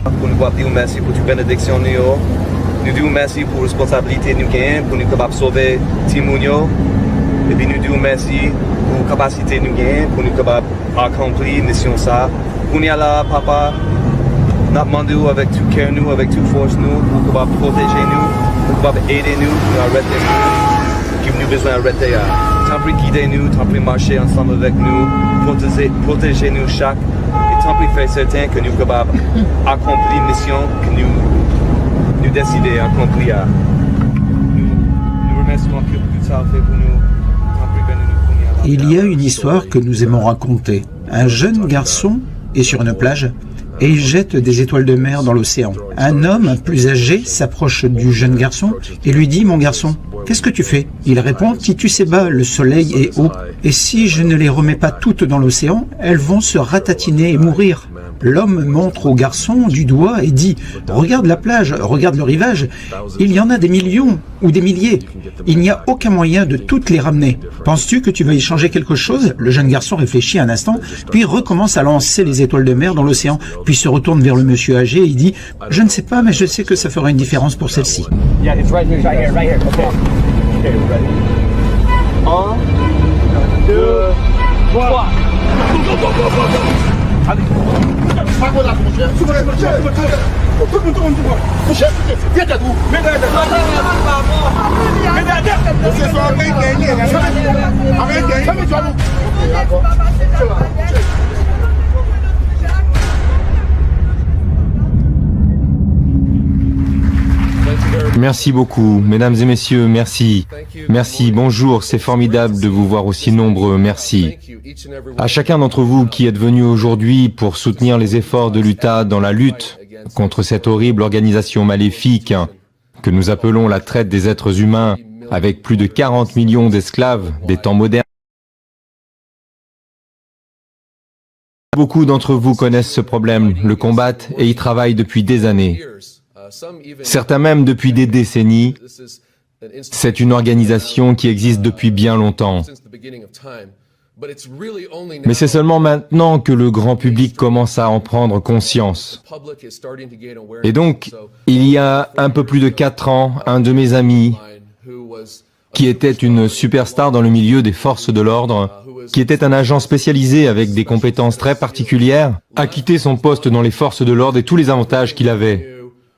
Pour nous dire merci pour toute bénédiction nous disons merci pour la responsabilité nous gagnons pour nous capables sauver Timounio et puis nous disons merci pour la capacité nous gagnons pour nous capables accomplir la mission ça. Pour nous là papa, nous demandons avec tout cœur nous, avec toute force nous, pour capables protéger nous, pour capables aider nous, pour arrêter nous, qui nous besoin d'arrêter. Tant pis guider nous, tant pis marcher ensemble avec nous, protéger nous chaque. Tant pis faire certain que nous sommes capables d'accomplir la mission que nous décidons d'accomplir. Nous remercions que tout ça fait pour nous. Il y a une histoire que nous aimons raconter. Un jeune garçon est sur une plage et il jette des étoiles de mer dans l'océan. Un homme plus âgé s'approche du jeune garçon et lui dit « Mon garçon, qu'est-ce que tu fais ?» Il répond « Titus et bas, le soleil est haut, et si je ne les remets pas toutes dans l'océan, elles vont se ratatiner et mourir. » L'homme montre au garçon du doigt et dit « Regarde la plage, regarde le rivage, il y en a des millions ou des milliers. Il n'y a aucun moyen de toutes les ramener. Penses-tu que tu vas y changer quelque chose ?» Le jeune garçon réfléchit un instant, puis recommence à lancer les étoiles de mer dans l'océan, puis se retourne vers le monsieur âgé et dit « Je ne sais pas, mais je sais que ça fera une différence pour celle-ci. » Un, deux, trois. Allez. Merci beaucoup, mesdames et messieurs, merci. Merci, bonjour, c'est formidable de vous voir aussi nombreux, merci. À chacun d'entre vous qui êtes venus aujourd'hui pour soutenir les efforts de l'Utah dans la lutte contre cette horrible organisation maléfique que nous appelons la traite des êtres humains, avec plus de 40 millions d'esclaves des temps modernes. Beaucoup d'entre vous connaissent ce problème, le combattent et y travaillent depuis des années. Certains même depuis des décennies. C'est une organisation qui existe depuis bien longtemps. Mais c'est seulement maintenant que le grand public commence à en prendre conscience. Et donc, il y a un peu plus de 4 ans, un de mes amis, qui était une superstar dans le milieu des forces de l'ordre, qui était un agent spécialisé avec des compétences très particulières, a quitté son poste dans les forces de l'ordre et tous les avantages qu'il avait.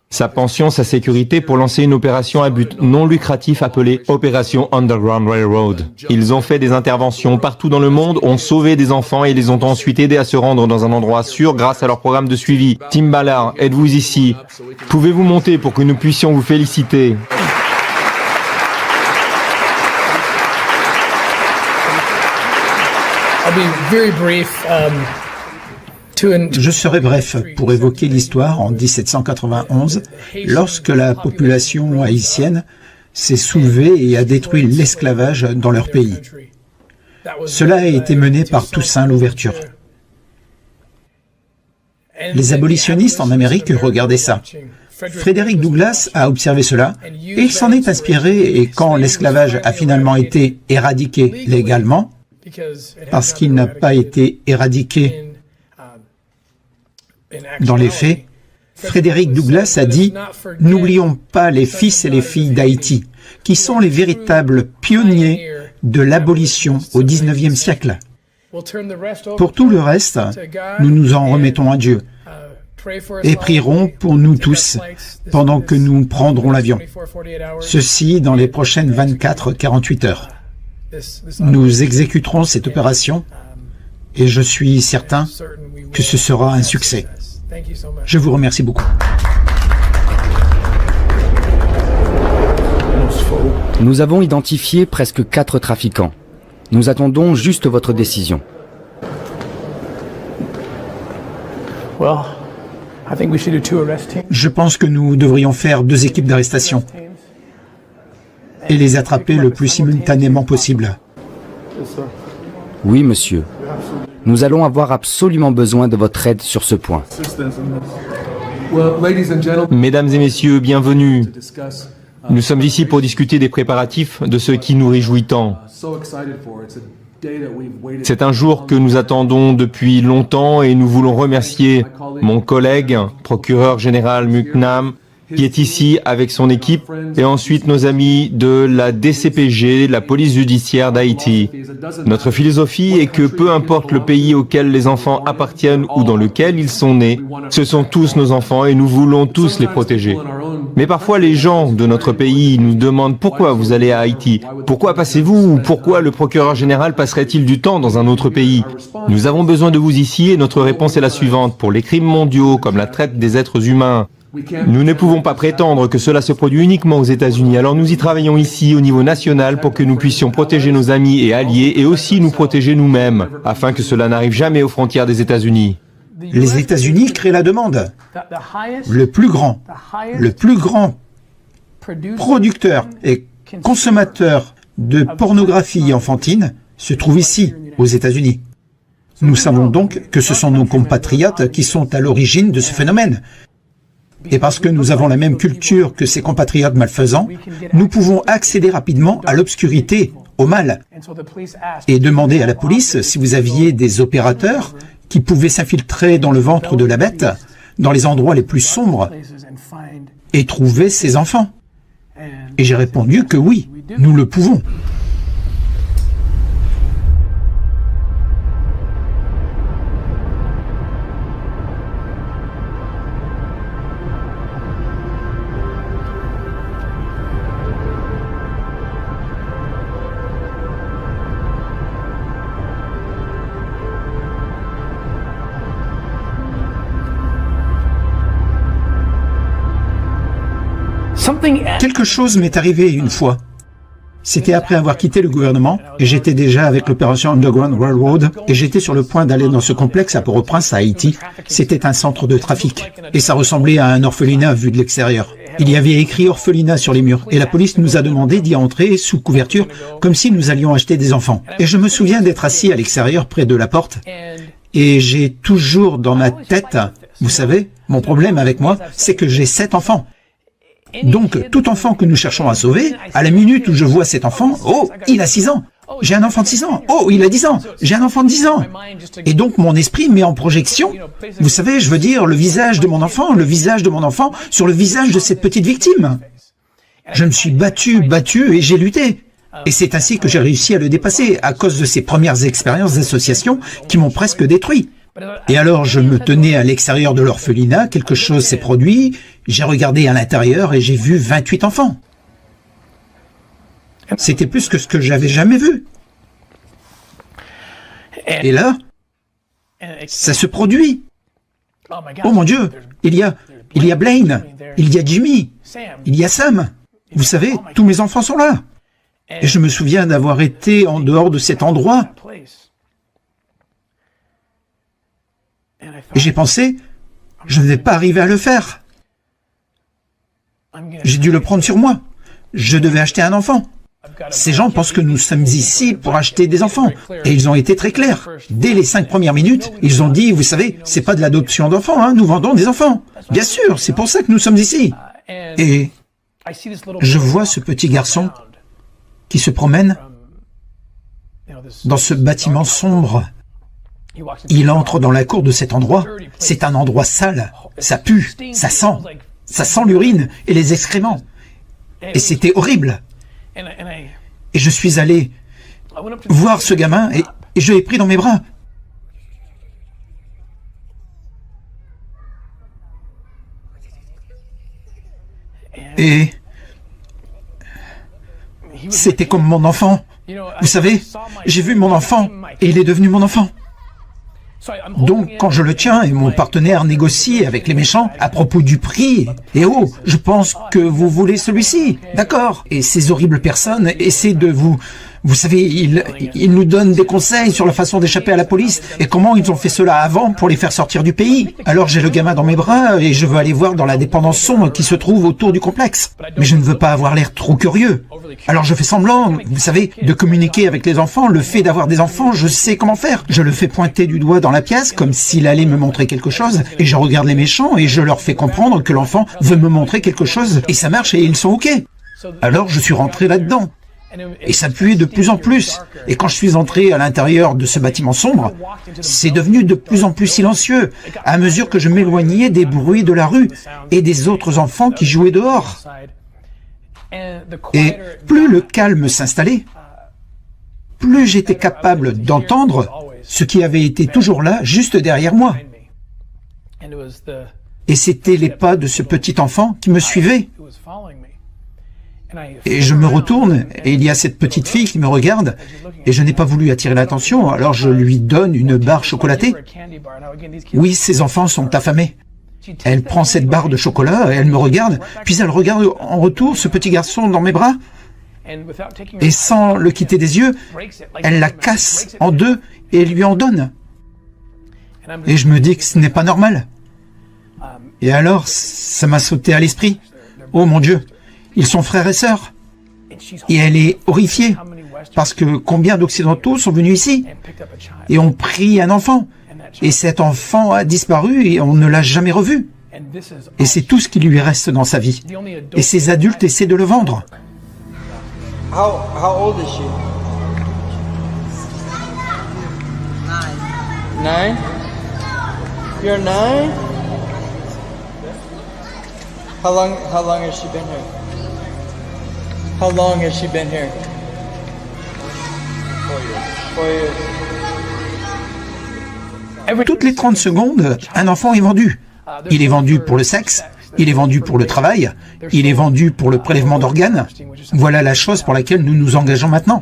Sa pension, sa sécurité pour lancer une opération à but non lucratif appelée Opération Underground Railroad. Ils ont fait des interventions partout dans le monde, ont sauvé des enfants et les ont ensuite aidés à se rendre dans un endroit sûr grâce à leur programme de suivi. Tim Ballard, êtes-vous ici? Pouvez-vous monter pour que nous puissions vous féliciter? I'll be very brief. Je serai bref pour évoquer l'histoire en 1791, lorsque la population haïtienne s'est soulevée et a détruit l'esclavage dans leur pays. Cela a été mené par Toussaint Louverture. Les abolitionnistes en Amérique regardaient ça. Frédéric Douglass a observé cela et il s'en est inspiré, et quand l'esclavage a finalement été éradiqué légalement, parce qu'il n'a pas été éradiqué dans les faits, Frédéric Douglass a dit « N'oublions pas les fils et les filles d'Haïti, qui sont les véritables pionniers de l'abolition au XIXe siècle. Pour tout le reste, nous nous en remettons à Dieu et prierons pour nous tous pendant que nous prendrons l'avion. Ceci dans les prochaines 24-48 heures. Nous exécuterons cette opération et je suis certain que ce sera un succès. Je vous remercie beaucoup. Nous avons identifié presque 4 trafiquants. Nous attendons juste votre décision. Je pense que nous devrions faire 2 équipes d'arrestation et les attraper le plus simultanément possible. Oui, monsieur. Nous allons avoir absolument besoin de votre aide sur ce point. Mesdames et messieurs, bienvenue. Nous sommes ici pour discuter des préparatifs de ce qui nous réjouit tant. C'est un jour que nous attendons depuis longtemps et nous voulons remercier mon collègue, procureur général Muknam, qui est ici avec son équipe, et ensuite nos amis de la DCPG, la police judiciaire d'Haïti. Notre philosophie est que peu importe le pays auquel les enfants appartiennent ou dans lequel ils sont nés, ce sont tous nos enfants et nous voulons tous les protéger. Mais parfois les gens de notre pays nous demandent pourquoi vous allez à Haïti, pourquoi passez-vous ou pourquoi le procureur général passerait-il du temps dans un autre pays. Nous avons besoin de vous ici et notre réponse est la suivante. Pour les crimes mondiaux comme la traite des êtres humains, nous ne pouvons pas prétendre que cela se produit uniquement aux États-Unis, alors nous y travaillons ici au niveau national pour que nous puissions protéger nos amis et alliés et aussi nous protéger nous-mêmes, afin que cela n'arrive jamais aux frontières des États-Unis. Les États-Unis créent la demande. Le plus grand producteur et consommateur de pornographie enfantine se trouve ici, aux États-Unis. Nous savons donc que ce sont nos compatriotes qui sont à l'origine de ce phénomène. Et parce que nous avons la même culture que ces compatriotes malfaisants, nous pouvons accéder rapidement à l'obscurité, au mal, et demander à la police si vous aviez des opérateurs qui pouvaient s'infiltrer dans le ventre de la bête, dans les endroits les plus sombres, et trouver ses enfants. Et j'ai répondu que oui, nous le pouvons. Quelque chose m'est arrivé une fois. C'était après avoir quitté le gouvernement, et j'étais déjà avec l'opération Underground Railroad, et j'étais sur le point d'aller dans ce complexe à Port-au-Prince, à Haïti. C'était un centre de trafic, et ça ressemblait à un orphelinat vu de l'extérieur. Il y avait écrit orphelinat sur les murs, et la police nous a demandé d'y entrer sous couverture, comme si nous allions acheter des enfants. Et je me souviens d'être assis à l'extérieur près de la porte, et j'ai toujours dans ma tête, vous savez, mon problème avec moi, c'est que j'ai 7 enfants. Donc, tout enfant que nous cherchons à sauver, à la minute où je vois cet enfant, oh, il a 6 ans, j'ai un enfant de 6 ans, oh, il a 10 ans, j'ai un enfant de 10 ans. Et donc, mon esprit met en projection, vous savez, je veux dire, le visage de mon enfant sur le visage de cette petite victime. Je me suis battu et j'ai lutté. Et c'est ainsi que j'ai réussi à le dépasser, à cause de ces premières expériences d'association qui m'ont presque détruit. Et alors je me tenais à l'extérieur de l'orphelinat, quelque chose s'est produit, j'ai regardé à l'intérieur et j'ai vu 28 enfants. C'était plus que ce que j'avais jamais vu. Et là, ça se produit. Oh mon Dieu, il y a Blaine, il y a Jimmy, il y a Sam. Vous savez, tous mes enfants sont là. Et je me souviens d'avoir été en dehors de cet endroit. Et j'ai pensé, je ne vais pas arriver à le faire. J'ai dû le prendre sur moi. Je devais acheter un enfant. Ces gens pensent que nous sommes ici pour acheter des enfants. Et ils ont été très clairs. Dès les 5 premières minutes, ils ont dit, vous savez, c'est pas de l'adoption d'enfants, hein, nous vendons des enfants. Bien sûr, c'est pour ça que nous sommes ici. Et je vois ce petit garçon qui se promène dans ce bâtiment sombre. Il entre dans la cour de cet endroit. C'est un endroit sale. Ça pue, ça sent l'urine et les excréments. Et c'était horrible. Et je suis allé voir ce gamin et je l'ai pris dans mes bras. Et c'était comme mon enfant. Vous savez, j'ai vu mon enfant et il est devenu mon enfant. Donc, quand je le tiens et mon partenaire négocie avec les méchants à propos du prix, et oh, je pense que vous voulez celui-ci, d'accord. Et ces horribles personnes essaient de vous savez, ils nous donnent des conseils sur la façon d'échapper à la police et comment ils ont fait cela avant pour les faire sortir du pays. Alors j'ai le gamin dans mes bras et je veux aller voir dans la dépendance sombre qui se trouve autour du complexe. Mais je ne veux pas avoir l'air trop curieux. Alors je fais semblant, vous savez, de communiquer avec les enfants. Le fait d'avoir des enfants, je sais comment faire. Je le fais pointer du doigt dans la pièce comme s'il allait me montrer quelque chose et je regarde les méchants et je leur fais comprendre que l'enfant veut me montrer quelque chose et ça marche et ils sont OK. Alors je suis rentré là-dedans. Et ça puait de plus en plus. Et quand je suis entré à l'intérieur de ce bâtiment sombre, c'est devenu de plus en plus silencieux, à mesure que je m'éloignais des bruits de la rue et des autres enfants qui jouaient dehors. Et plus le calme s'installait, plus j'étais capable d'entendre ce qui avait été toujours là, juste derrière moi. Et c'était les pas de ce petit enfant qui me suivait. Et je me retourne, et il y a cette petite fille qui me regarde, et je n'ai pas voulu attirer l'attention, alors je lui donne une barre chocolatée. Oui, ces enfants sont affamés. Elle prend cette barre de chocolat, et elle me regarde, puis elle regarde en retour ce petit garçon dans mes bras, et sans le quitter des yeux, elle la casse en deux et lui en donne. Et je me dis que ce n'est pas normal. Et alors, ça m'a sauté à l'esprit. Oh mon Dieu, ils sont frères et sœurs. Et elle est horrifiée, parce que combien d'Occidentaux sont venus ici et ont pris un enfant. Et cet enfant a disparu et on ne l'a jamais revu. Et c'est tout ce qui lui reste dans sa vie. Et ces adultes essaient de le vendre. How old is she? 9. You're 9? How long has she been here? How long has she been here? 4 years. Toutes les 30 secondes, un enfant est vendu. Il est vendu pour le sexe, il est vendu pour le travail, il est vendu pour le prélèvement d'organes. Voilà la chose pour laquelle nous nous engageons maintenant.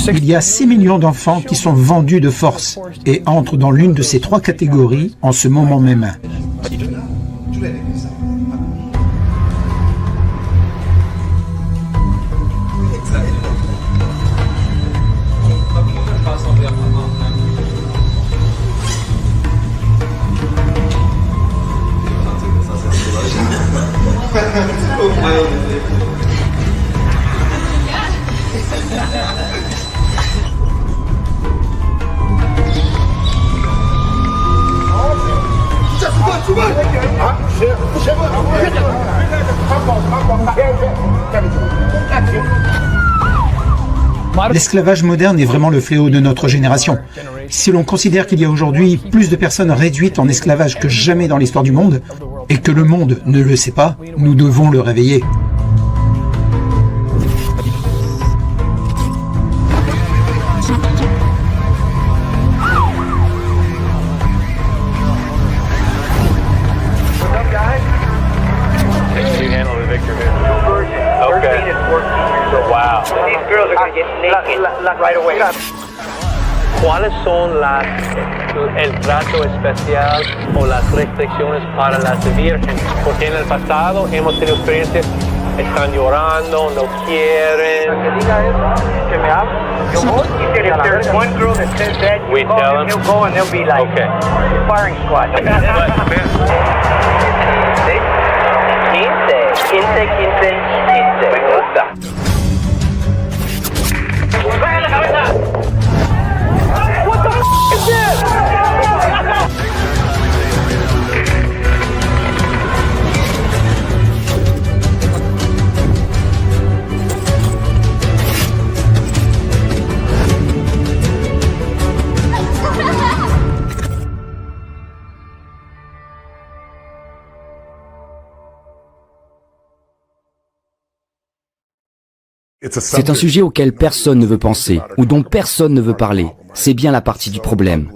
Il y a 6 millions d'enfants qui sont vendus de force et entrent dans l'une de ces 3 catégories en ce moment même. L'esclavage moderne est vraiment le fléau de notre génération. Si l'on considère qu'il y a aujourd'hui plus de personnes réduites en esclavage que jamais dans l'histoire du monde, et que le monde ne le sait pas, nous devons le réveiller. ¿Cuáles son el trato especial o las restricciones para las vírgenes? Porque en el pasado hemos tenido experiencias, están llorando, no quieren. Que diga eso, que me hable. Yo voy. If there's one girl that says that, you call them, he'll go and they'll be like, okay, firing squad. 15. Me gusta. C'est un sujet auquel personne ne veut penser, ou dont personne ne veut parler. C'est bien la partie du problème.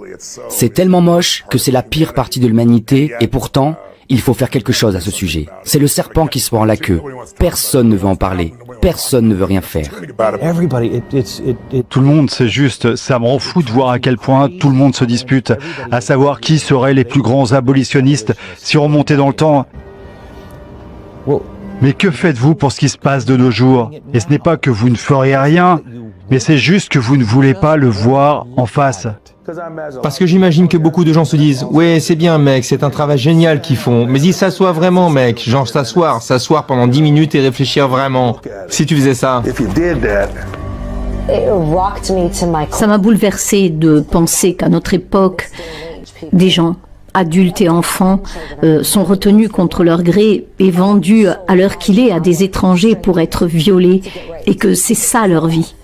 C'est tellement moche que c'est la pire partie de l'humanité, et pourtant, il faut faire quelque chose à ce sujet. C'est le serpent qui se mord la queue. Personne ne veut en parler. Personne ne veut rien faire. Tout le monde, c'est juste, ça me rend fou de voir à quel point tout le monde se dispute, à savoir qui seraient les plus grands abolitionnistes si on remontait dans le temps. Mais que faites-vous pour ce qui se passe de nos jours? Et ce n'est pas que vous ne feriez rien, mais c'est juste que vous ne voulez pas le voir en face. Parce que j'imagine que beaucoup de gens se disent « Ouais, c'est bien mec, c'est un travail génial qu'ils font, mais ils s'assoient vraiment mec, genre s'asseoir pendant 10 minutes et réfléchir vraiment. Si tu faisais ça. » Ça m'a bouleversée de penser qu'à notre époque, des gens adultes et enfants sont retenus contre leur gré et vendus à l'heure qu'il est à des étrangers pour être violés et que c'est ça leur vie.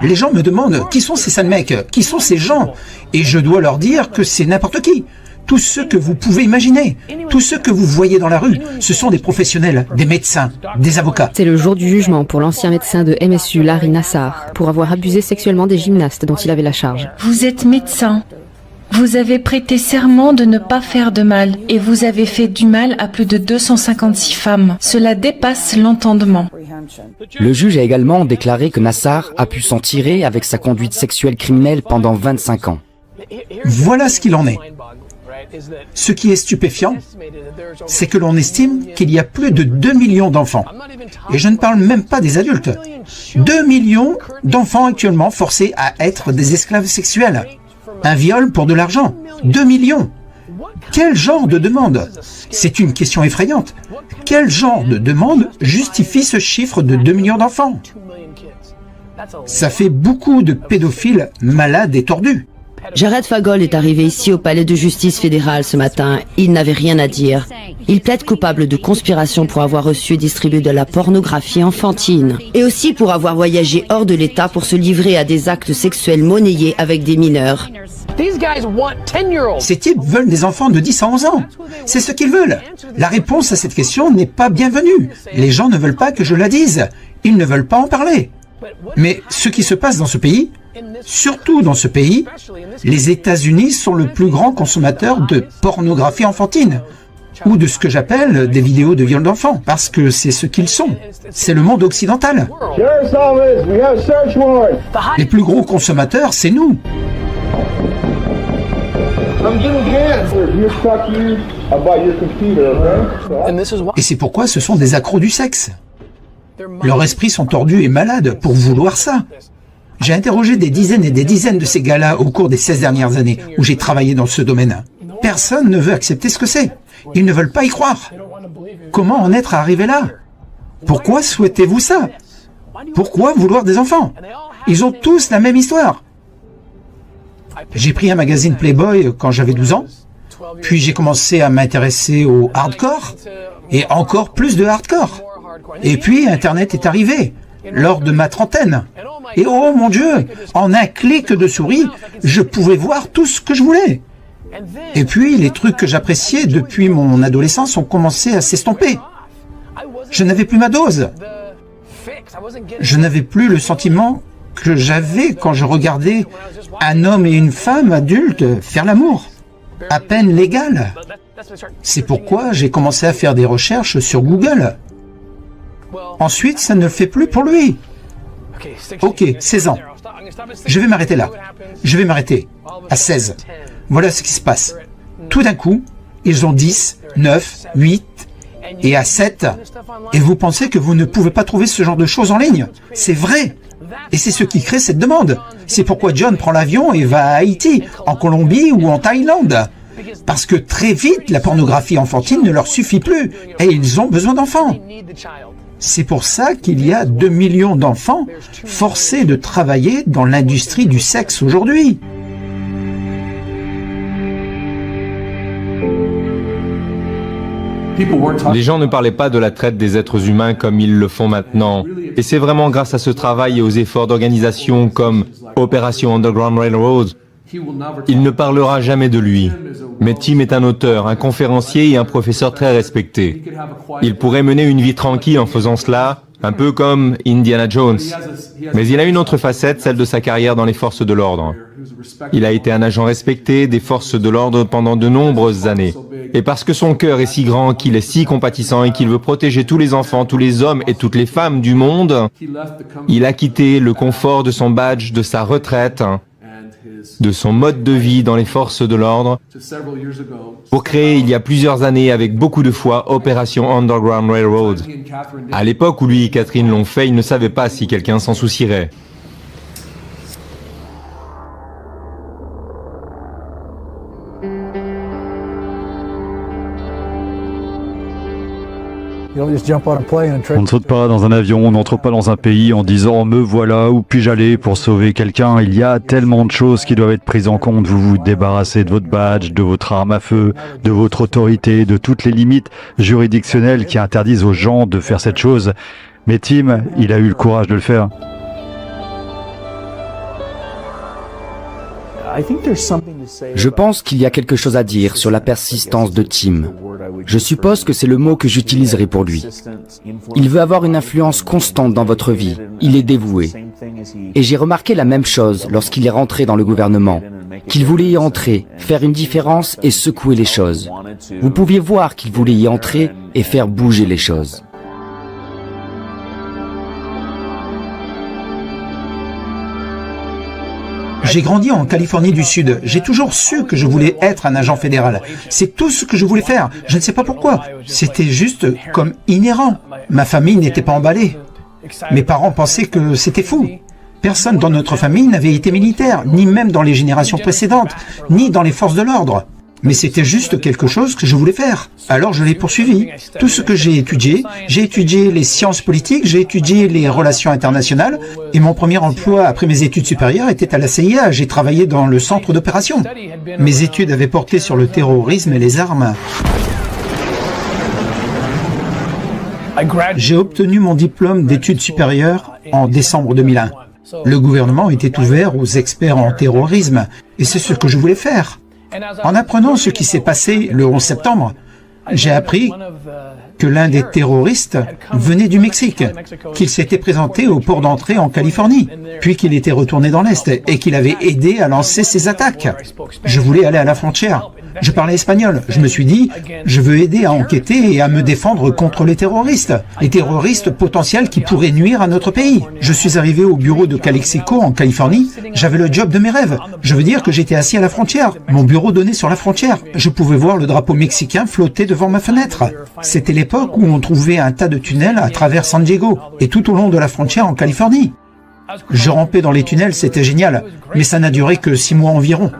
Les gens me demandent qui sont ces sales mecs, qui sont ces gens, et je dois leur dire que c'est n'importe qui. Tous ceux que vous pouvez imaginer, tous ceux que vous voyez dans la rue, ce sont des professionnels, des médecins, des avocats. C'est le jour du jugement pour l'ancien médecin de MSU, Larry Nassar, pour avoir abusé sexuellement des gymnastes dont il avait la charge. Vous êtes médecin. Vous avez prêté serment de ne pas faire de mal et vous avez fait du mal à plus de 256 femmes. Cela dépasse l'entendement. Le juge a également déclaré que Nassar a pu s'en tirer avec sa conduite sexuelle criminelle pendant 25 ans. Voilà ce qu'il en est. Ce qui est stupéfiant, c'est que l'on estime qu'il y a plus de 2 millions d'enfants. Et je ne parle même pas des adultes. 2 millions d'enfants actuellement forcés à être des esclaves sexuels. Un viol pour de l'argent. 2 millions. Quel genre de demande? C'est une question effrayante. Quel genre de demande justifie ce chiffre de 2 millions d'enfants? Ça fait beaucoup de pédophiles malades et tordus. Jared Fagol est arrivé ici au palais de justice fédéral ce matin. Il n'avait rien à dire. Il plaide coupable de conspiration pour avoir reçu et distribué de la pornographie enfantine. Et aussi pour avoir voyagé hors de l'État pour se livrer à des actes sexuels monnayés avec des mineurs. Ces types veulent des enfants de 10 à 11 ans. C'est ce qu'ils veulent. La réponse à cette question n'est pas bienvenue. Les gens ne veulent pas que je la dise. Ils ne veulent pas en parler. Mais ce qui se passe dans ce pays, surtout dans ce pays, les États-Unis sont le plus grand consommateur de pornographie enfantine, ou de ce que j'appelle des vidéos de viol d'enfants, parce que c'est ce qu'ils sont. C'est le monde occidental. Les plus gros consommateurs, c'est nous. Et c'est pourquoi ce sont des accros du sexe. Leurs esprits sont tordus et malades pour vouloir ça. J'ai interrogé des dizaines et des dizaines de ces gars-là au cours des 16 dernières années où j'ai travaillé dans ce domaine. Personne ne veut accepter ce que c'est. Ils ne veulent pas y croire. Comment en être arrivé là? Pourquoi souhaitez-vous ça? Pourquoi vouloir des enfants? Ils ont tous la même histoire. J'ai pris un magazine Playboy quand j'avais 12 ans, puis j'ai commencé à m'intéresser au hardcore, et encore plus de hardcore. Et puis Internet est arrivé, lors de ma trentaine. Et oh mon Dieu, en un clic de souris, je pouvais voir tout ce que je voulais. Et puis les trucs que j'appréciais depuis mon adolescence ont commencé à s'estomper. Je n'avais plus ma dose. Je n'avais plus le sentiment que j'avais quand je regardais un homme et une femme adultes faire l'amour, à peine légal. C'est pourquoi j'ai commencé à faire des recherches sur Google. Ensuite, ça ne le fait plus pour lui. Ok, 16 ans. Je vais m'arrêter là. Je vais m'arrêter à 16. Voilà ce qui se passe. Tout d'un coup, ils ont 10, 9, 8 et à 7. Et vous pensez que vous ne pouvez pas trouver ce genre de choses en ligne? C'est vrai. Et c'est ce qui crée cette demande. C'est pourquoi John prend l'avion et va à Haïti, en Colombie ou en Thaïlande. Parce que très vite, la pornographie enfantine ne leur suffit plus et ils ont besoin d'enfants. C'est pour ça qu'il y a 2 millions d'enfants forcés de travailler dans l'industrie du sexe aujourd'hui. Les gens ne parlaient pas de la traite des êtres humains comme ils le font maintenant. Et c'est vraiment grâce à ce travail et aux efforts d'organisations comme Opération Underground Railroad. Il ne parlera jamais de lui. Mais Tim est un auteur, un conférencier et un professeur très respecté. Il pourrait mener une vie tranquille en faisant cela, un peu comme Indiana Jones. Mais il a une autre facette, celle de sa carrière dans les forces de l'ordre. Il a été un agent respecté des forces de l'ordre pendant de nombreuses années. Et parce que son cœur est si grand, qu'il est si compatissant et qu'il veut protéger tous les enfants, tous les hommes et toutes les femmes du monde, il a quitté le confort de son badge, de sa retraite, de son mode de vie dans les forces de l'ordre, pour créer il y a plusieurs années avec beaucoup de foi Opération Underground Railroad. À l'époque où lui et Catherine l'ont fait, ils ne savaient pas si quelqu'un s'en soucierait. On ne saute pas dans un avion, on n'entre pas dans un pays en disant « me voilà, où puis-je aller pour sauver quelqu'un ?» Il y a tellement de choses qui doivent être prises en compte. Vous vous débarrassez de votre badge, de votre arme à feu, de votre autorité, de toutes les limites juridictionnelles qui interdisent aux gens de faire cette chose. Mais Tim, il a eu le courage de le faire. Je pense qu'il y a quelque chose à dire sur la persistance de Tim. Je suppose que c'est le mot que j'utiliserai pour lui. Il veut avoir une influence constante dans votre vie. Il est dévoué. Et j'ai remarqué la même chose lorsqu'il est rentré dans le gouvernement. Qu'il voulait y entrer, faire une différence et secouer les choses. Vous pouviez voir qu'il voulait y entrer et faire bouger les choses. J'ai grandi en Californie du Sud. J'ai toujours su que je voulais être un agent fédéral. C'est tout ce que je voulais faire. Je ne sais pas pourquoi. C'était juste comme inhérent. Ma famille n'était pas emballée. Mes parents pensaient que c'était fou. Personne dans notre famille n'avait été militaire, ni même dans les générations précédentes, ni dans les forces de l'ordre. Mais c'était juste quelque chose que je voulais faire. Alors je l'ai poursuivi. Tout ce que j'ai étudié les sciences politiques, j'ai étudié les relations internationales, et mon premier emploi après mes études supérieures était à la CIA. J'ai travaillé dans le centre d'opération. Mes études avaient porté sur le terrorisme et les armes. J'ai obtenu mon diplôme d'études supérieures en décembre 2001. Le gouvernement était ouvert aux experts en terrorisme, et c'est ce que je voulais faire. En apprenant ce qui s'est passé le 11 septembre, j'ai appris que l'un des terroristes venait du Mexique, qu'il s'était présenté au port d'entrée en Californie, puis qu'il était retourné dans l'Est et qu'il avait aidé à lancer ses attaques. Je voulais aller à la frontière. Je parlais espagnol. Je me suis dit, je veux aider à enquêter et à me défendre contre les terroristes potentiels qui pourraient nuire à notre pays. Je suis arrivé au bureau de Calexico en Californie. J'avais le job de mes rêves. Je veux dire que j'étais assis à la frontière. Mon bureau donnait sur la frontière. Je pouvais voir le drapeau mexicain flotter devant ma fenêtre. C'était l'époque où on trouvait un tas de tunnels à travers San Diego et tout au long de la frontière en Californie. Je rampais dans les tunnels, c'était génial, mais ça n'a duré que 6 mois environ.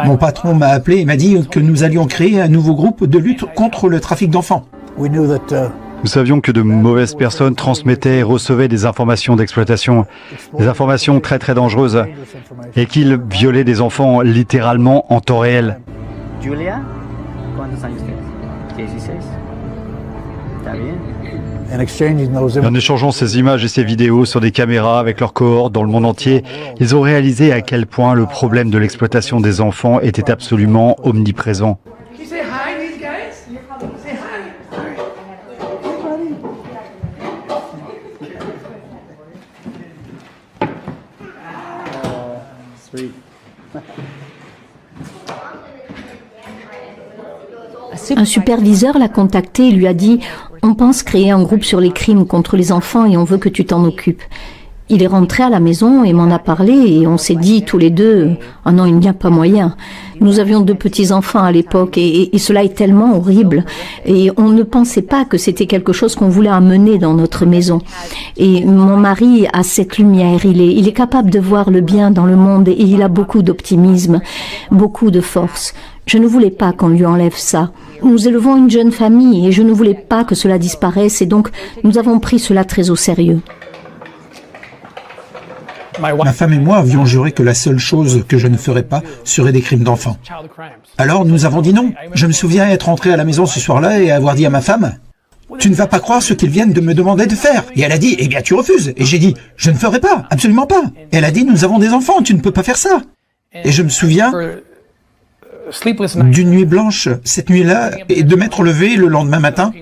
Mon patron m'a appelé et m'a dit que nous allions créer un nouveau groupe de lutte contre le trafic d'enfants. Nous savions que de mauvaises personnes transmettaient et recevaient des informations d'exploitation, des informations très très dangereuses, et qu'ils violaient des enfants littéralement en temps réel. Julia, ¿cuántos años tienes? 16. ¿Está bien? Et en échangeant ces images et ces vidéos sur des caméras avec leurs cohortes dans le monde entier, ils ont réalisé à quel point le problème de l'exploitation des enfants était absolument omniprésent. Un superviseur l'a contacté et lui a dit « On pense créer un groupe sur les crimes contre les enfants et on veut que tu t'en occupes. » Il est rentré à la maison et m'en a parlé et on s'est dit tous les deux « Ah non, il n'y a pas moyen. » Nous avions 2 petits-enfants à l'époque et cela est tellement horrible. Et on ne pensait pas que c'était quelque chose qu'on voulait amener dans notre maison. Et mon mari a cette lumière, il est capable de voir le bien dans le monde et il a beaucoup d'optimisme, beaucoup de force. Je ne voulais pas qu'on lui enlève ça. Nous élevons une jeune famille et je ne voulais pas que cela disparaisse et donc nous avons pris cela très au sérieux. Ma femme et moi avions juré que la seule chose que je ne ferais pas serait des crimes d'enfants. Alors nous avons dit non. Je me souviens être entré à la maison ce soir-là et avoir dit à ma femme « Tu ne vas pas croire ce qu'ils viennent de me demander de faire. » Et elle a dit « Eh bien tu refuses. » Et j'ai dit « Je ne ferai pas, absolument pas. » Et elle a dit « Nous avons des enfants, tu ne peux pas faire ça. » Et je me souviens d'une nuit blanche, cette nuit-là, et de m'être levé le lendemain matin,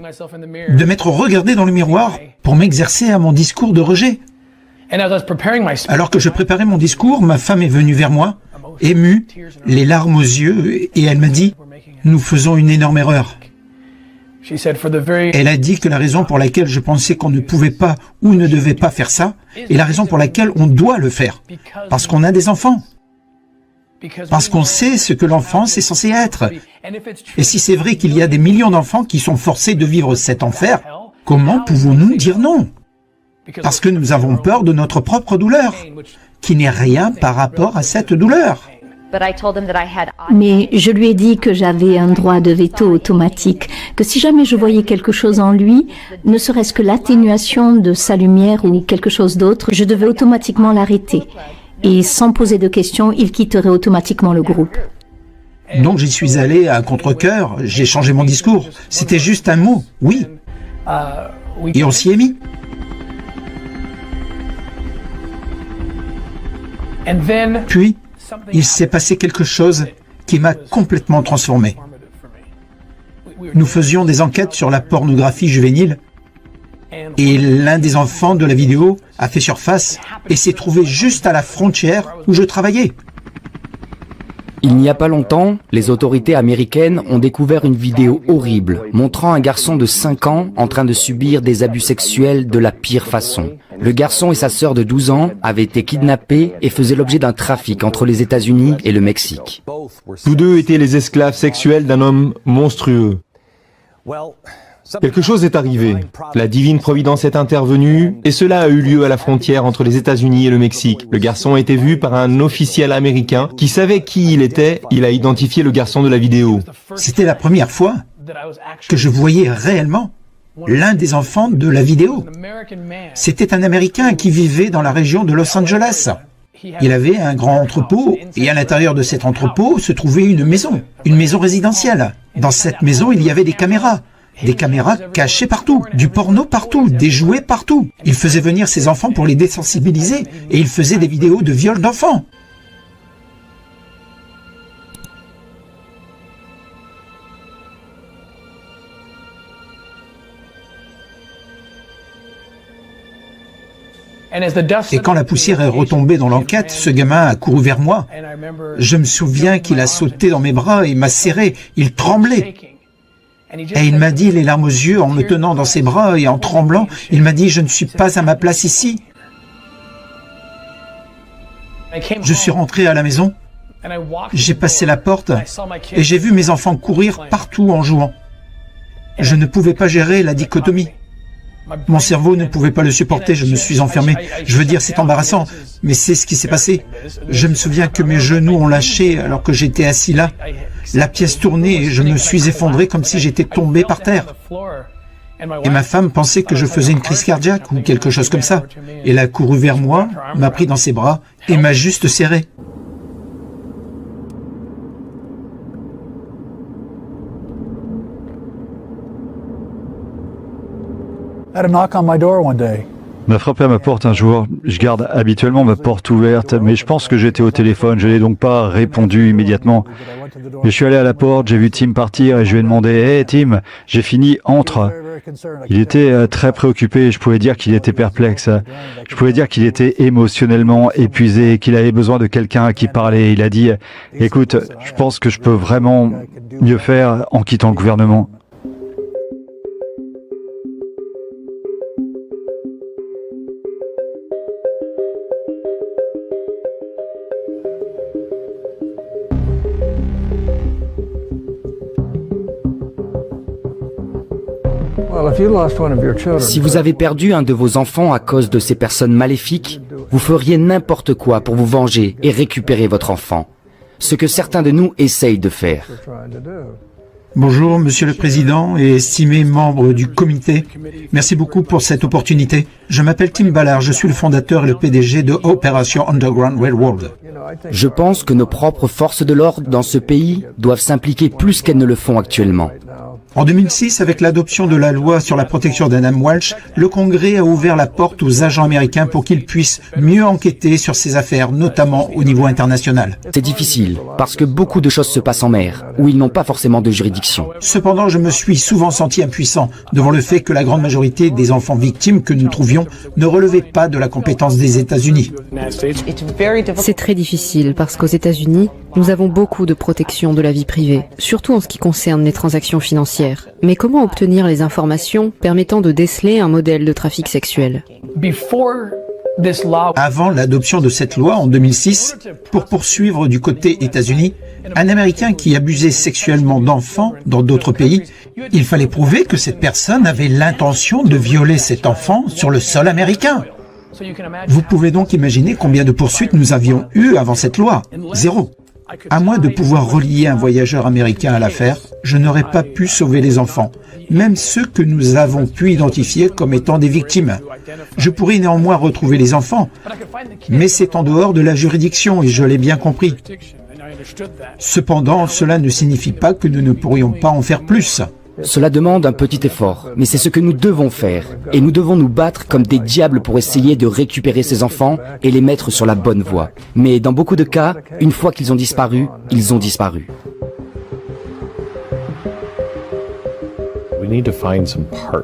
de m'être regardé dans le miroir pour m'exercer à mon discours de rejet. Alors que je préparais mon discours, ma femme est venue vers moi, émue, les larmes aux yeux, et elle m'a dit « Nous faisons une énorme erreur. » Elle a dit que la raison pour laquelle je pensais qu'on ne pouvait pas ou ne devait pas faire ça, est la raison pour laquelle on doit le faire. Parce qu'on a des enfants. Parce qu'on sait ce que l'enfance est censé être. Et si c'est vrai qu'il y a des millions d'enfants qui sont forcés de vivre cet enfer, comment pouvons-nous dire non ? Parce que nous avons peur de notre propre douleur, qui n'est rien par rapport à cette douleur. Mais je lui ai dit que j'avais un droit de veto automatique, que si jamais je voyais quelque chose en lui, ne serait-ce que l'atténuation de sa lumière ou quelque chose d'autre, je devais automatiquement l'arrêter. Et sans poser de questions, il quitterait automatiquement le groupe. Donc j'y suis allé à contre-cœur, j'ai changé mon discours. C'était juste un mot, oui. Et on s'y est mis. Puis, il s'est passé quelque chose qui m'a complètement transformé. Nous faisions des enquêtes sur la pornographie juvénile et l'un des enfants de la vidéo a fait surface et s'est trouvé juste à la frontière où je travaillais. Il n'y a pas longtemps, les autorités américaines ont découvert une vidéo horrible montrant un garçon de 5 ans en train de subir des abus sexuels de la pire façon. Le garçon et sa sœur de 12 ans avaient été kidnappés et faisaient l'objet d'un trafic entre les États-Unis et le Mexique. Tous deux étaient les esclaves sexuels d'un homme monstrueux. Quelque chose est arrivé. La divine providence est intervenue et cela a eu lieu à la frontière entre les États-Unis et le Mexique. Le garçon a été vu par un officiel américain qui savait qui il était. Il a identifié le garçon de la vidéo. C'était la première fois que je voyais réellement l'un des enfants de la vidéo. C'était un Américain qui vivait dans la région de Los Angeles. Il avait un grand entrepôt et à l'intérieur de cet entrepôt se trouvait une maison résidentielle. Dans cette maison, il y avait des caméras cachées partout, du porno partout, des jouets partout. Il faisait venir ses enfants pour les désensibiliser et il faisait des vidéos de viol d'enfants. Et quand la poussière est retombée dans l'enquête, ce gamin a couru vers moi. Je me souviens qu'il a sauté dans mes bras et m'a serré, il tremblait. Et il m'a dit, les larmes aux yeux, en me tenant dans ses bras et en tremblant, il m'a dit, je ne suis pas à ma place ici. Je suis rentré à la maison, j'ai passé la porte et j'ai vu mes enfants courir partout en jouant. Je ne pouvais pas gérer la dichotomie. Mon cerveau ne pouvait pas le supporter, je me suis enfermé. Je veux dire, c'est embarrassant, mais c'est ce qui s'est passé. Je me souviens que mes genoux ont lâché alors que j'étais assis là. La pièce tournait et je me suis effondré comme si j'étais tombé par terre. Et ma femme pensait que je faisais une crise cardiaque ou quelque chose comme ça. Elle a couru vers moi, m'a pris dans ses bras et m'a juste serré. On a frappé à ma porte un jour. Je garde habituellement ma porte ouverte, mais je pense que j'étais au téléphone. Je n'ai donc pas répondu immédiatement. Je suis allé à la porte, j'ai vu Tim partir et je lui ai demandé « Hey Tim, j'ai fini, entre ». Il était très préoccupé, je pouvais dire qu'il était perplexe. Je pouvais dire qu'il était émotionnellement épuisé, qu'il avait besoin de quelqu'un à qui parler. Il a dit « Écoute, je pense que je peux vraiment mieux faire en quittant le gouvernement ». Si vous avez perdu un de vos enfants à cause de ces personnes maléfiques, vous feriez n'importe quoi pour vous venger et récupérer votre enfant. Ce que certains de nous essayent de faire. Bonjour, Monsieur le Président et estimés membres du comité. Merci beaucoup pour cette opportunité. Je m'appelle Tim Ballard, je suis le fondateur et le PDG de Operation Underground Railroad. Je pense que nos propres forces de l'ordre dans ce pays doivent s'impliquer plus qu'elles ne le font actuellement. En 2006, avec l'adoption de la loi sur la protection d'Adam Walsh, le Congrès a ouvert la porte aux agents américains pour qu'ils puissent mieux enquêter sur ces affaires, notamment au niveau international. C'est difficile, parce que beaucoup de choses se passent en mer, où ils n'ont pas forcément de juridiction. Cependant, je me suis souvent senti impuissant devant le fait que la grande majorité des enfants victimes que nous trouvions ne relevaient pas de la compétence des États-Unis. C'est très difficile, parce qu'aux États-Unis, nous avons beaucoup de protection de la vie privée, surtout en ce qui concerne les transactions financières. Mais comment obtenir les informations permettant de déceler un modèle de trafic sexuel? Avant l'adoption de cette loi en 2006, pour poursuivre du côté États-Unis, un Américain qui abusait sexuellement d'enfants dans d'autres pays, il fallait prouver que cette personne avait l'intention de violer cet enfant sur le sol américain. Vous pouvez donc imaginer combien de poursuites nous avions eues avant cette loi. 0. À moins de pouvoir relier un voyageur américain à l'affaire, je n'aurais pas pu sauver les enfants, même ceux que nous avons pu identifier comme étant des victimes. Je pourrais néanmoins retrouver les enfants, mais c'est en dehors de la juridiction et je l'ai bien compris. Cependant, cela ne signifie pas que nous ne pourrions pas en faire plus. Cela demande un petit effort, mais c'est ce que nous devons faire. Et nous devons nous battre comme des diables pour essayer de récupérer ces enfants et les mettre sur la bonne voie. Mais dans beaucoup de cas, une fois qu'ils ont disparu, ils ont disparu.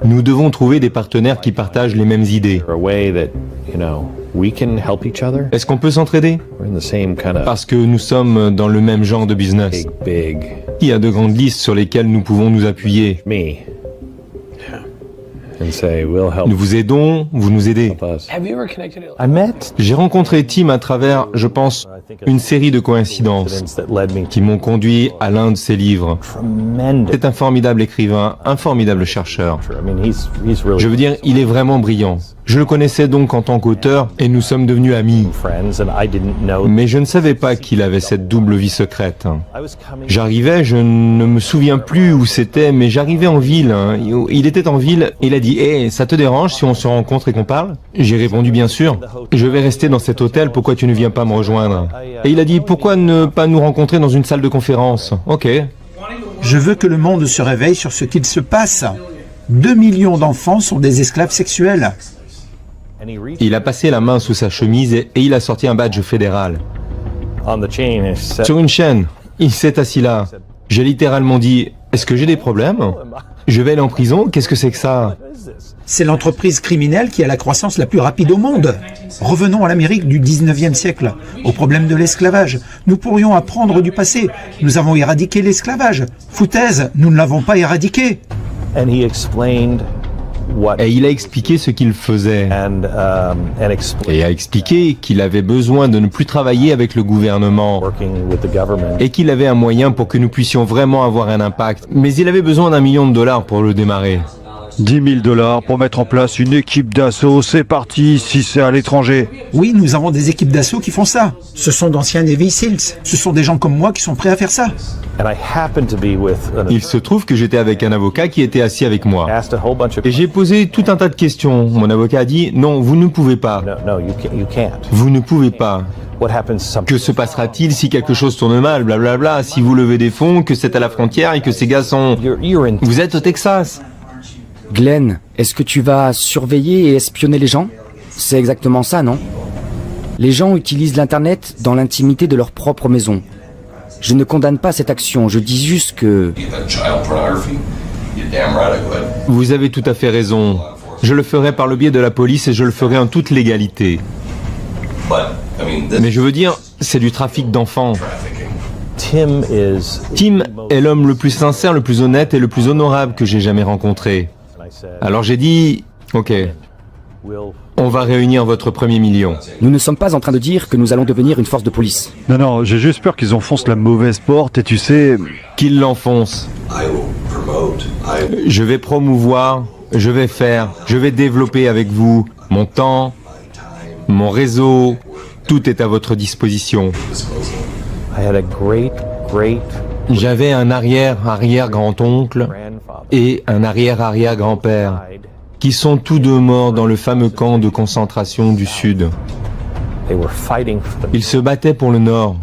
Nous devons trouver des partenaires qui partagent les mêmes idées. Est-ce qu'on peut s'entraider? Parce que nous sommes dans le même genre de business. Il y a de grandes listes sur lesquelles nous pouvons nous appuyer. Nous vous aidons, vous nous aidez. J'ai rencontré Tim à travers, je pense, une série de coïncidences qui m'ont conduit à l'un de ses livres. C'est un formidable écrivain, un formidable chercheur. Je veux dire, il est vraiment brillant. Je le connaissais donc en tant qu'auteur et nous sommes devenus amis. Mais je ne savais pas qu'il avait cette double vie secrète. J'arrivais, je ne me souviens plus où c'était, mais j'arrivais en ville. Il était en ville et il a dit « Hey, ça te dérange si on se rencontre et qu'on parle ?» J'ai répondu « Bien sûr, je vais rester dans cet hôtel, pourquoi tu ne viens pas me rejoindre ?» Et il a dit « Pourquoi ne pas nous rencontrer dans une salle de conférence ?» Ok. Je veux que le monde se réveille sur ce qu'il se passe. 2 millions d'enfants sont des esclaves sexuels. Il a passé la main sous sa chemise et il a sorti un badge fédéral. Sur une chaîne, il s'est assis là. J'ai littéralement dit, est-ce que j'ai des problèmes? Je vais aller en prison? Qu'est-ce que c'est que ça? C'est l'entreprise criminelle qui a la croissance la plus rapide au monde. Revenons à l'Amérique du 19e siècle, au problème de l'esclavage. Nous pourrions apprendre du passé. Nous avons éradiqué l'esclavage. Foutaise, nous ne l'avons pas éradiqué. Et il a expliqué ce qu'il faisait. Et a expliqué qu'il avait besoin de ne plus travailler avec le gouvernement. Et qu'il avait un moyen pour que nous puissions vraiment avoir un impact. Mais il avait besoin d'1 million de dollars pour le démarrer. 10 000 $ pour mettre en place une équipe d'assaut, c'est parti, si c'est à l'étranger. Oui, nous avons des équipes d'assaut qui font ça. Ce sont d'anciens Navy Seals. Ce sont des gens comme moi qui sont prêts à faire ça. Il se trouve que j'étais avec un avocat qui était assis avec moi. Et j'ai posé tout un tas de questions. Mon avocat a dit, non, vous ne pouvez pas. Vous ne pouvez pas. Que se passera-t-il si quelque chose tourne mal, blablabla, si vous levez des fonds, que c'est à la frontière et que ces gars sont... Vous êtes au Texas. Glenn, est-ce que tu vas surveiller et espionner les gens? C'est exactement ça, non? Les gens utilisent l'Internet dans l'intimité de leur propre maison. Je ne condamne pas cette action, je dis juste que... Vous avez tout à fait raison. Je le ferai par le biais de la police et je le ferai en toute légalité. Mais je veux dire, c'est du trafic d'enfants. Tim est l'homme le plus sincère, le plus honnête et le plus honorable que j'ai jamais rencontré. Alors j'ai dit, ok, on va réunir votre premier million. Nous ne sommes pas en train de dire que nous allons devenir une force de police. Non, j'ai juste peur qu'ils enfoncent la mauvaise porte et tu sais... Qu'ils l'enfoncent. Je vais promouvoir, je vais faire, je vais développer avec vous mon temps, mon réseau, tout est à votre disposition. J'avais un arrière-arrière-grand-oncle et un arrière-arrière-grand-père qui sont tous deux morts dans le fameux camp de concentration du Sud. Ils se battaient pour le Nord.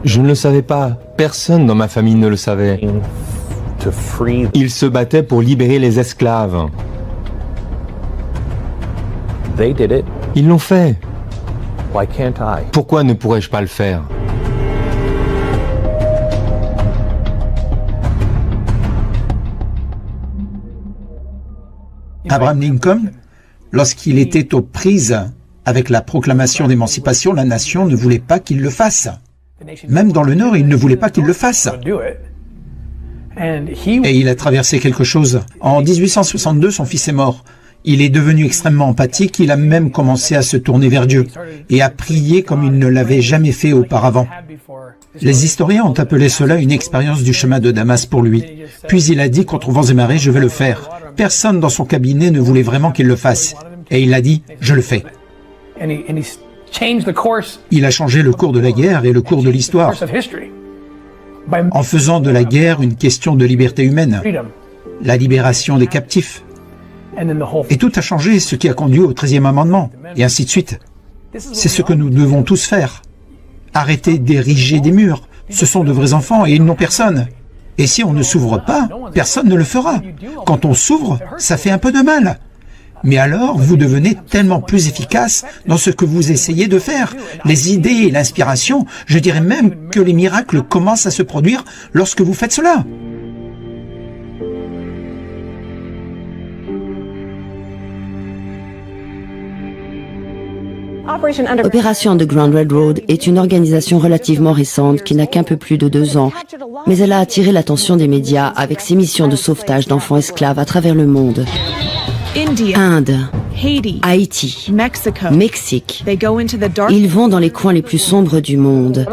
Je ne le savais pas. Personne dans ma famille ne le savait. Ils se battaient pour libérer les esclaves. Ils l'ont fait. Pourquoi ne pourrais-je pas le faire? Abraham Lincoln, lorsqu'il était aux prises avec la proclamation d'émancipation, la nation ne voulait pas qu'il le fasse. Même dans le Nord, il ne voulait pas qu'il le fasse. Et il a traversé quelque chose. En 1862, son fils est mort. Il est devenu extrêmement empathique, il a même commencé à se tourner vers Dieu et à prier comme il ne l'avait jamais fait auparavant. Les historiens ont appelé cela une expérience du chemin de Damas pour lui. Puis il a dit, contre vents et marées, je vais le faire. Personne dans son cabinet ne voulait vraiment qu'il le fasse. Et il a dit, je le fais. Il a changé le cours de la guerre et le cours de l'histoire, en faisant de la guerre une question de liberté humaine, la libération des captifs. Et tout a changé, ce qui a conduit au 13e amendement, et ainsi de suite. C'est ce que nous devons tous faire. Arrêter d'ériger des murs. Ce sont de vrais enfants et ils n'ont personne. Et si on ne s'ouvre pas, personne ne le fera. Quand on s'ouvre, ça fait un peu de mal. Mais alors, vous devenez tellement plus efficace dans ce que vous essayez de faire. Les idées et l'inspiration, je dirais même que les miracles commencent à se produire lorsque vous faites cela. Opération Underground Railroad est une organisation relativement récente qui n'a qu'un peu plus de 2 ans, mais elle a attiré l'attention des médias avec ses missions de sauvetage d'enfants esclaves à travers le monde. Inde, Haïti, Mexique. Ils vont dans les coins les plus sombres du monde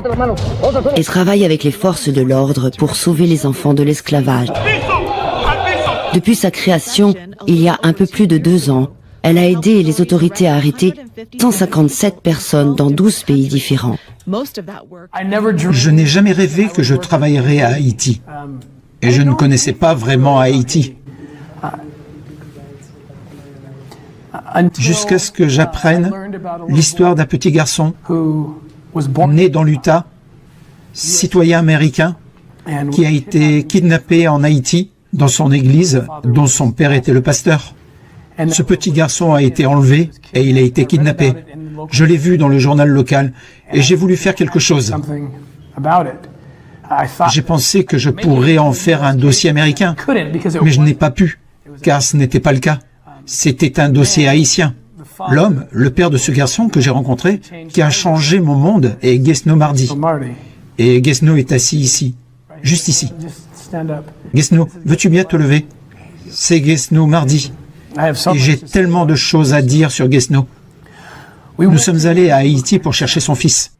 et travaillent avec les forces de l'ordre pour sauver les enfants de l'esclavage. Depuis sa création, il y a un peu plus de 2 ans, elle a aidé les autorités à arrêter 157 personnes dans 12 pays différents. Je n'ai jamais rêvé que je travaillerais à Haïti. Et je ne connaissais pas vraiment Haïti. Jusqu'à ce que j'apprenne l'histoire d'un petit garçon né dans l'Utah, citoyen américain, qui a été kidnappé en Haïti dans son église dont son père était le pasteur. Ce petit garçon a été enlevé et il a été kidnappé. Je l'ai vu dans le journal local et j'ai voulu faire quelque chose. J'ai pensé que je pourrais en faire un dossier américain, mais je n'ai pas pu, car ce n'était pas le cas. C'était un dossier haïtien. L'homme, le père de ce garçon que j'ai rencontré, qui a changé mon monde, est Guesno Mardi. Et Guesno est assis ici, juste ici. Guesno, veux-tu bien te lever? C'est Guesno Mardi. Et j'ai tellement de choses à dire sur Guesno. Nous sommes allés à Haïti pour chercher son fils.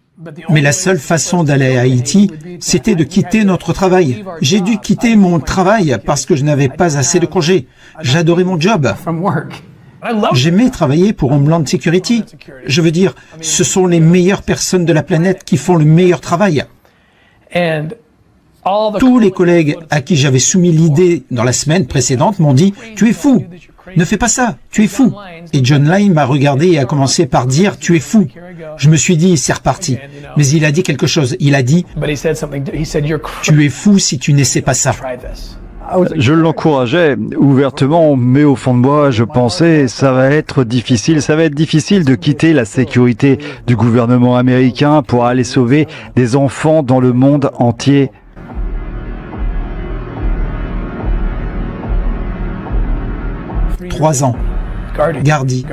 Mais la seule façon d'aller à Haïti, c'était de quitter notre travail. J'ai dû quitter mon travail parce que je n'avais pas assez de congés. J'adorais mon job. J'aimais travailler pour Homeland Security. Je veux dire, ce sont les meilleures personnes de la planète qui font le meilleur travail. Tous les collègues à qui j'avais soumis l'idée dans la semaine précédente m'ont dit « Tu es fou, ne fais pas ça, tu es fou ». Et John Lyon m'a regardé et a commencé par dire « Tu es fou ». Je me suis dit « C'est reparti ». Mais il a dit quelque chose, il a dit « Tu es fou si tu n'essaies pas ça ». Je l'encourageais ouvertement, mais au fond de moi, je pensais ça va être difficile de quitter la sécurité du gouvernement américain pour aller sauver des enfants dans le monde entier. Trois ans. Gardy.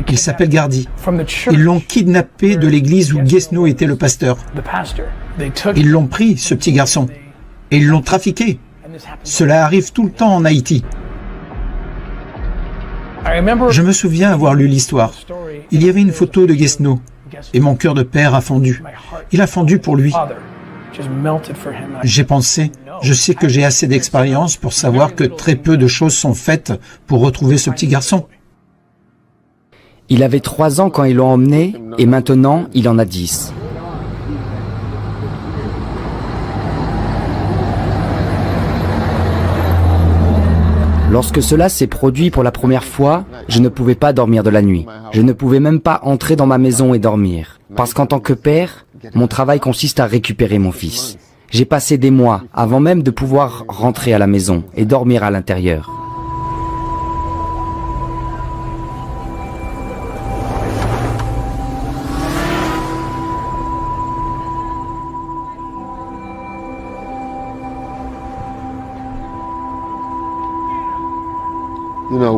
Il s'appelle Gardy. Ils l'ont kidnappé de l'église où Guesno était le pasteur. Ils l'ont pris, ce petit garçon, et ils l'ont trafiqué. Cela arrive tout le temps en Haïti. Je me souviens avoir lu l'histoire. Il y avait une photo de Guesno, et mon cœur de père a fondu. Il a fondu pour lui. J'ai pensé, je sais que j'ai assez d'expérience pour savoir que très peu de choses sont faites pour retrouver ce petit garçon. Il avait 3 ans quand ils l'ont emmené, et maintenant, il en a 10. Lorsque cela s'est produit pour la première fois, je ne pouvais pas dormir de la nuit. Je ne pouvais même pas entrer dans ma maison et dormir. Parce qu'en tant que père, mon travail consiste à récupérer mon fils. J'ai passé des mois avant même de pouvoir rentrer à la maison et dormir à l'intérieur.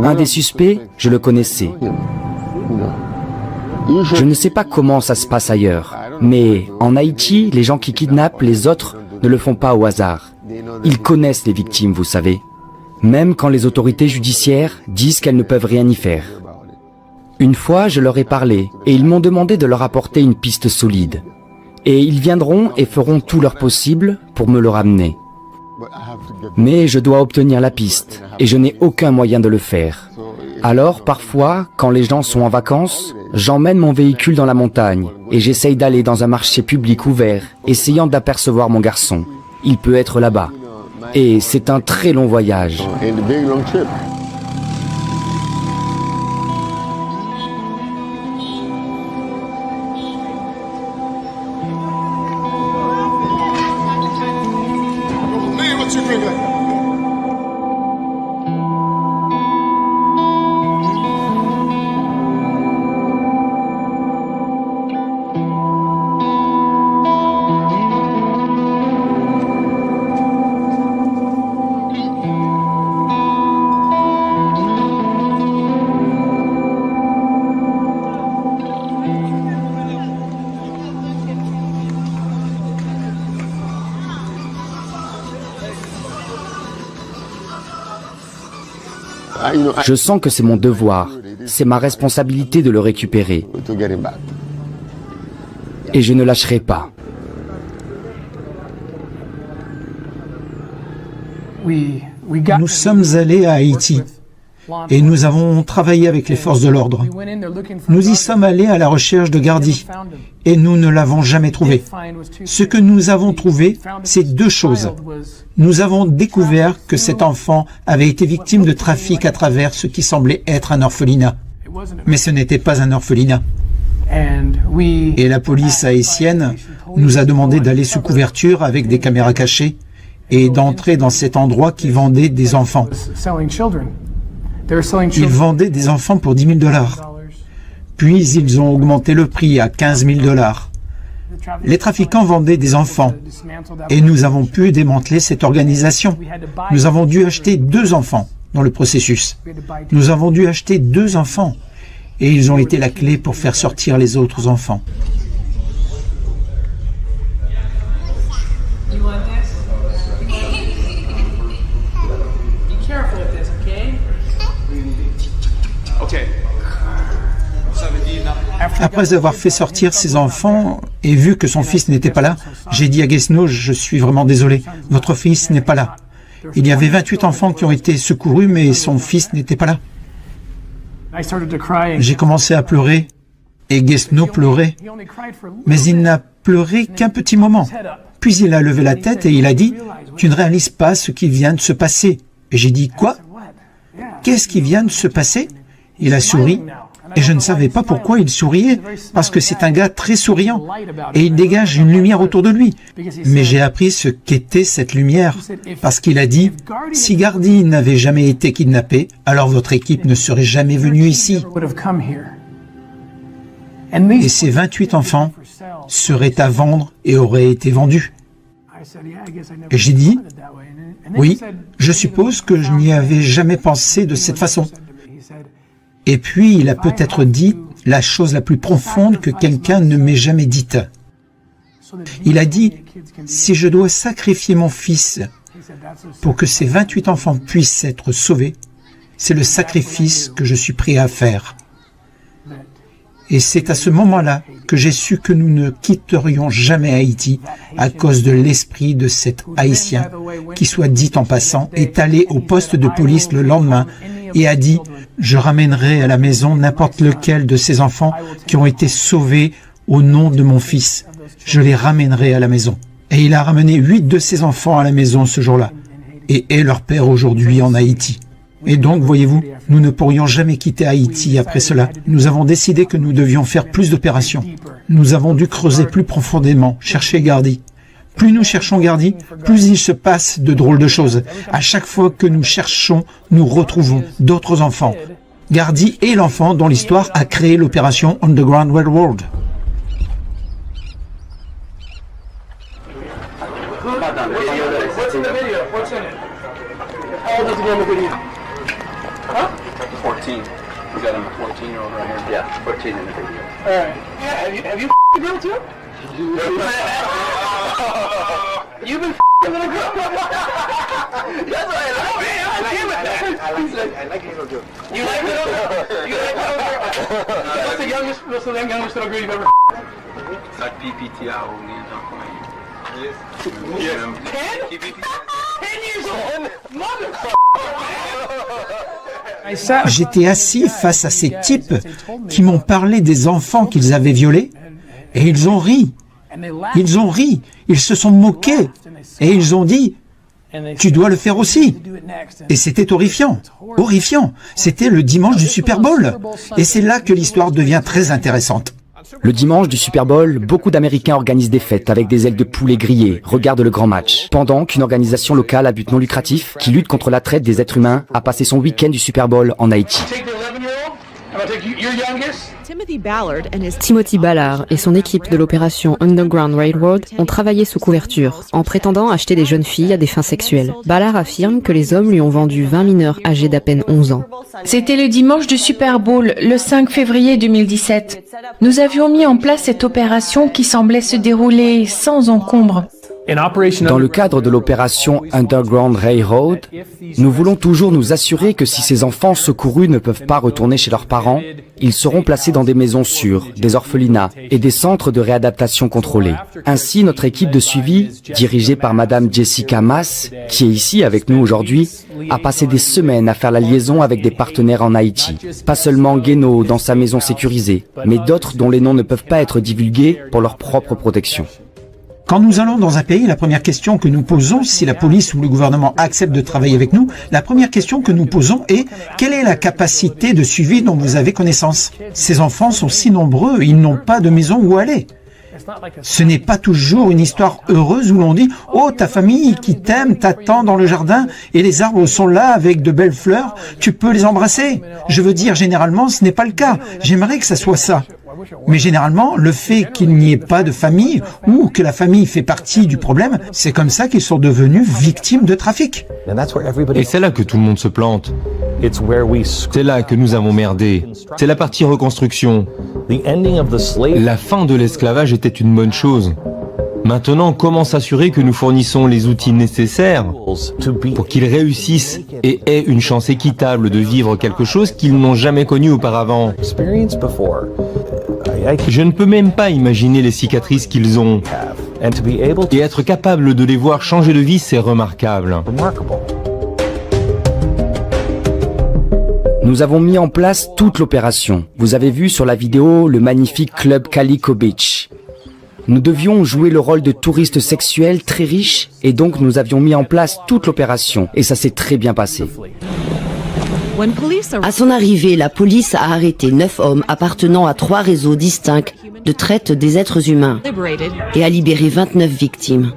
Un des suspects, je le connaissais. Je ne sais pas comment ça se passe ailleurs, mais en Haïti, les gens qui kidnappent les autres ne le font pas au hasard. Ils connaissent les victimes, vous savez. Même quand les autorités judiciaires disent qu'elles ne peuvent rien y faire. Une fois, je leur ai parlé et ils m'ont demandé de leur apporter une piste solide. Et ils viendront et feront tout leur possible pour me le ramener. Mais je dois obtenir la piste, et je n'ai aucun moyen de le faire. Alors, parfois, quand les gens sont en vacances, J'emmène mon véhicule dans la montagne et j'essaye d'aller dans un marché public ouvert, essayant d'apercevoir mon garçon. Il peut être là-bas. Et c'est un très long voyage. Je sens que c'est mon devoir, c'est ma responsabilité de le récupérer. Et je ne lâcherai pas. Nous sommes allés à Haïti et nous avons travaillé avec les forces de l'ordre. Nous y sommes allés à la recherche de Gardi et nous ne l'avons jamais trouvé. Ce que nous avons trouvé, c'est deux choses. Nous avons découvert que cet enfant avait été victime de trafic à travers ce qui semblait être un orphelinat. Mais ce n'était pas un orphelinat. Et la police haïtienne nous a demandé d'aller sous couverture avec des caméras cachées et d'entrer dans cet endroit qui vendait des enfants. Ils vendaient des enfants pour 10 000 $. Puis ils ont augmenté le prix à 15 000 $. Les trafiquants vendaient des enfants et nous avons pu démanteler cette organisation. Nous avons dû acheter 2 enfants dans le processus. Nous avons dû acheter 2 enfants et ils ont été la clé pour faire sortir les autres enfants. Après avoir fait sortir ses enfants et vu que son fils n'était pas là, j'ai dit à Guesno, je suis vraiment désolé, votre fils n'est pas là. Il y avait 28 enfants qui ont été secourus, mais son fils n'était pas là. J'ai commencé à pleurer et Guesno pleurait, mais il n'a pleuré qu'un petit moment. Puis il a levé la tête et il a dit, tu ne réalises pas ce qui vient de se passer. Et j'ai dit, quoi? Qu'est-ce qui vient de se passer? Il a souri. Et je ne savais pas pourquoi il souriait, parce que c'est un gars très souriant, et il dégage une lumière autour de lui. Mais j'ai appris ce qu'était cette lumière, parce qu'il a dit, si Gardi n'avait jamais été kidnappé, alors votre équipe ne serait jamais venue ici. Et ces 28 enfants seraient à vendre et auraient été vendus. Et j'ai dit, oui, je suppose que je n'y avais jamais pensé de cette façon. Et puis, il a peut-être dit la chose la plus profonde que quelqu'un ne m'ait jamais dite. Il a dit, si je dois sacrifier mon fils pour que ces 28 enfants puissent être sauvés, c'est le sacrifice que je suis prêt à faire. Et c'est à ce moment-là que j'ai su que nous ne quitterions jamais Haïti à cause de l'esprit de cet Haïtien qui, soit dit en passant, est allé au poste de police le lendemain et a dit « Je ramènerai à la maison n'importe lequel de ces enfants qui ont été sauvés au nom de mon fils. Je les ramènerai à la maison. » Et il a ramené 8 de ses enfants à la maison ce jour-là et est leur père aujourd'hui en Haïti. Et donc, voyez-vous, nous ne pourrions jamais quitter Haïti après cela. Nous avons décidé que nous devions faire plus d'opérations. Nous avons dû creuser plus profondément, chercher Gardi. Plus nous cherchons Gardi, plus il se passe de drôles de choses. À chaque fois que nous cherchons, nous retrouvons d'autres enfants. Gardi est l'enfant dont l'histoire a créé l'opération Underground Railroad. Huh? 14. We got him a 14-year-old right here. Yeah, 14 in the video. Alright. Yeah, have you the girl too? You've been the little girl? That's what I like. I like little girl. You like little girl? You like little girl? What's the youngest little girl you've ever Not PPTI only in Yes. 10? 10 years old? Motherfucker! J'étais assis face à ces types qui m'ont parlé des enfants qu'ils avaient violés et ils ont ri. Ils ont ri, ils se sont moqués et ils ont dit « Tu dois le faire aussi ». Et c'était horrifiant, horrifiant. C'était le dimanche du Super Bowl. Et c'est là que l'histoire devient très intéressante. Le dimanche du Super Bowl, beaucoup d'Américains organisent des fêtes avec des ailes de poulet grillées, regardent le grand match. Pendant qu'une organisation locale à but non lucratif, qui lutte contre la traite des êtres humains, a passé son week-end du Super Bowl en Haïti. Timothy Ballard et son équipe de l'opération Underground Railroad ont travaillé sous couverture, en prétendant acheter des jeunes filles à des fins sexuelles. Ballard affirme que les hommes lui ont vendu 20 mineurs âgés d'à peine 11 ans. C'était le dimanche du Super Bowl, le 5 février 2017. Nous avions mis en place cette opération qui semblait se dérouler sans encombre. Dans le cadre de l'opération Underground Railroad, nous voulons toujours nous assurer que si ces enfants secourus ne peuvent pas retourner chez leurs parents, ils seront placés dans des maisons sûres, des orphelinats et des centres de réadaptation contrôlés. Ainsi, notre équipe de suivi, dirigée par Madame Jessica Mass, qui est ici avec nous aujourd'hui, a passé des semaines à faire la liaison avec des partenaires en Haïti. Pas seulement Guéno dans sa maison sécurisée, mais d'autres dont les noms ne peuvent pas être divulgués pour leur propre protection. Quand nous allons dans un pays, la première question que nous posons, si la police ou le gouvernement accepte de travailler avec nous, la première question que nous posons est « Quelle est la capacité de suivi dont vous avez connaissance ?» Ces enfants sont si nombreux, ils n'ont pas de maison où aller. Ce n'est pas toujours une histoire heureuse où l'on dit « Oh, ta famille qui t'aime t'attend dans le jardin et les arbres sont là avec de belles fleurs, tu peux les embrasser. » Je veux dire, généralement, ce n'est pas le cas. J'aimerais que ça soit ça. Mais généralement, le fait qu'il n'y ait pas de famille ou que la famille fait partie du problème, c'est comme ça qu'ils sont devenus victimes de trafic. Et c'est là que tout le monde se plante. C'est là que nous avons merdé. C'est la partie reconstruction. La fin de l'esclavage était une bonne chose. Maintenant, comment s'assurer que nous fournissons les outils nécessaires pour qu'ils réussissent et aient une chance équitable de vivre quelque chose qu'ils n'ont jamais connu auparavant? Je ne peux même pas imaginer les cicatrices qu'ils ont. Et être capable de les voir changer de vie, c'est remarquable. Nous avons mis en place toute l'opération. Vous avez vu sur la vidéo le magnifique club Calico Beach. Nous devions jouer le rôle de touristes sexuels très riches et donc nous avions mis en place toute l'opération et ça s'est très bien passé. À son arrivée, la police a arrêté 9 hommes appartenant à 3 réseaux distincts de traite des êtres humains et a libéré 29 victimes.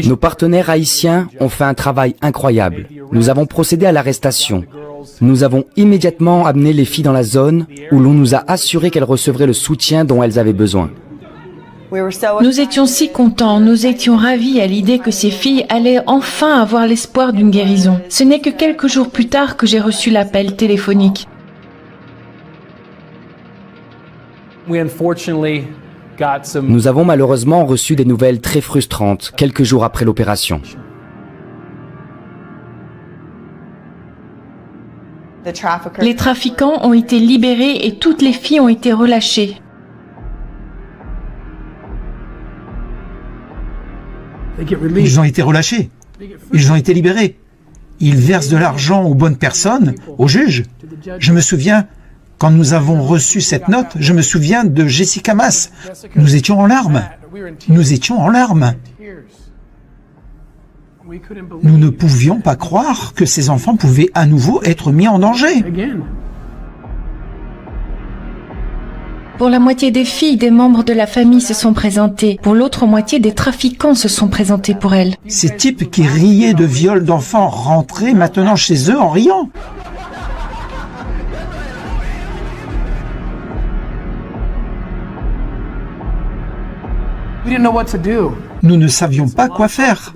Nos partenaires haïtiens ont fait un travail incroyable. Nous avons procédé à l'arrestation. Nous avons immédiatement amené les filles dans la zone où l'on nous a assuré qu'elles recevraient le soutien dont elles avaient besoin. Nous étions si contents, nous étions ravis à l'idée que ces filles allaient enfin avoir l'espoir d'une guérison. Ce n'est que quelques jours plus tard que j'ai reçu l'appel téléphonique. Nous avons malheureusement reçu des nouvelles très frustrantes quelques jours après l'opération. Les trafiquants ont été libérés et toutes les filles ont été relâchées. Ils ont été relâchés. Ils ont été libérés. Ils versent de l'argent aux bonnes personnes, aux juges. Je me souviens, quand nous avons reçu cette note, je me souviens de Jessica Mass. Nous étions en larmes. Nous étions en larmes. Nous ne pouvions pas croire que ces enfants pouvaient à nouveau être mis en danger. Pour la moitié des filles, des membres de la famille se sont présentés. Pour l'autre moitié, des trafiquants se sont présentés pour elles. Ces types qui riaient de viols d'enfants rentraient maintenant chez eux en riant. Nous ne savions pas quoi faire.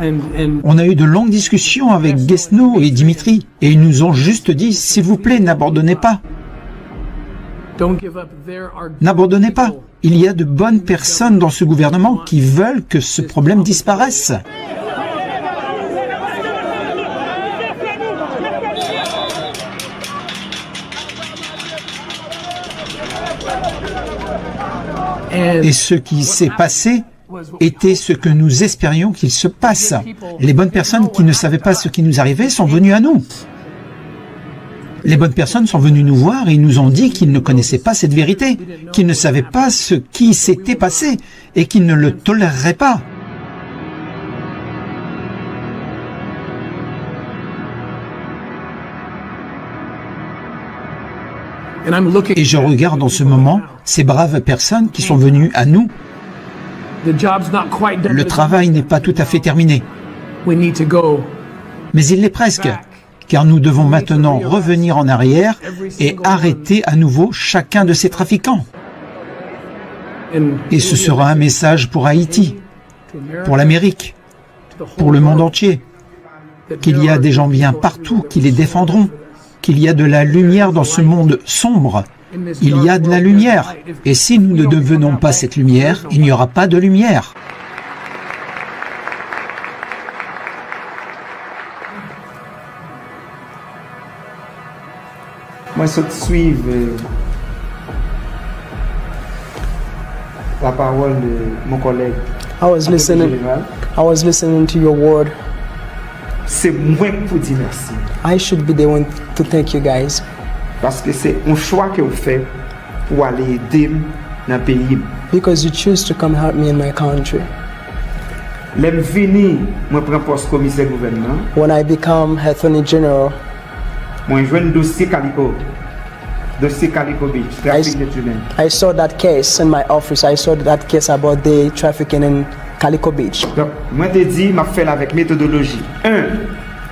On a eu de longues discussions avec Guesno et Dimitri, et ils nous ont juste dit, s'il vous plaît, n'abandonnez pas. N'abandonnez pas. Il y a de bonnes personnes dans ce gouvernement qui veulent que ce problème disparaisse. Et ce qui s'est passé, était ce que nous espérions qu'il se passe. Les bonnes personnes qui ne savaient pas ce qui nous arrivait sont venues à nous. Les bonnes personnes sont venues nous voir et nous ont dit qu'ils ne connaissaient pas cette vérité, qu'ils ne savaient pas ce qui s'était passé et qu'ils ne le toléreraient pas. Et je regarde en ce moment ces braves personnes qui sont venues à nous. Le travail n'est pas tout à fait terminé. Mais il l'est presque, car nous devons maintenant revenir en arrière et arrêter à nouveau chacun de ces trafiquants. Et ce sera un message pour Haïti, pour l'Amérique, pour le monde entier, qu'il y a des gens bien partout qui les défendront, qu'il y a de la lumière dans ce monde sombre. Il y a de la lumière. Et si nous ne devenons pas cette lumière, il n'y aura pas de lumière. Moi, je suis la parole de mon collègue. I was listening to your word. C'est moi pour dire merci. I should be the one to thank you guys. Parce que c'est un choix que vous faites pour aller aider dans le pays. Because you choose to come help me in my country. L'aime vini, moi prends poste commissaire gouvernement. When I become Attorney General, moi je un dossier Calico. Dossier Calico Beach, trafic d'êtres humains. I saw that case in my office. I saw that case about the trafficking in Calico Beach. Donc, moi te dis, m'a fait avec méthodologie. 1,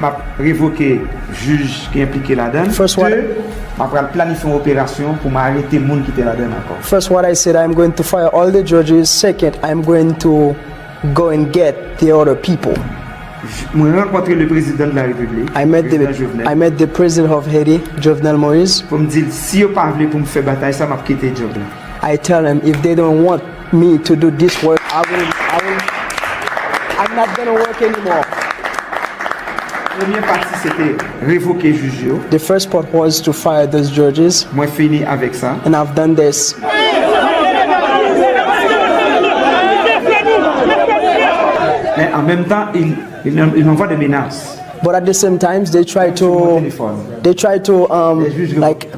m'a révoqué juge qui est impliqué là-dedans. 2, m'a planifié une opération pour m'arrêter les gens qui étaient là-dedans encore. First, what I said, I'm going to fire all the judges. Second, I'm going to go and get the other people. Moi rencontré le président de la République. I met the president of Haiti, Jovenel Moïse. Pour me dire si yo pas voulu pour me faire bataille, ça m'a quitté job là. I tell them if they don't want me to do this work, I'm not going to work anymore. Première partie c'était révoquer juge. The first part was to fire those judges. Moi fini avec ça. And I've done this. Mais en même temps, ils m'envoient des menaces. But at the same time, they try to like,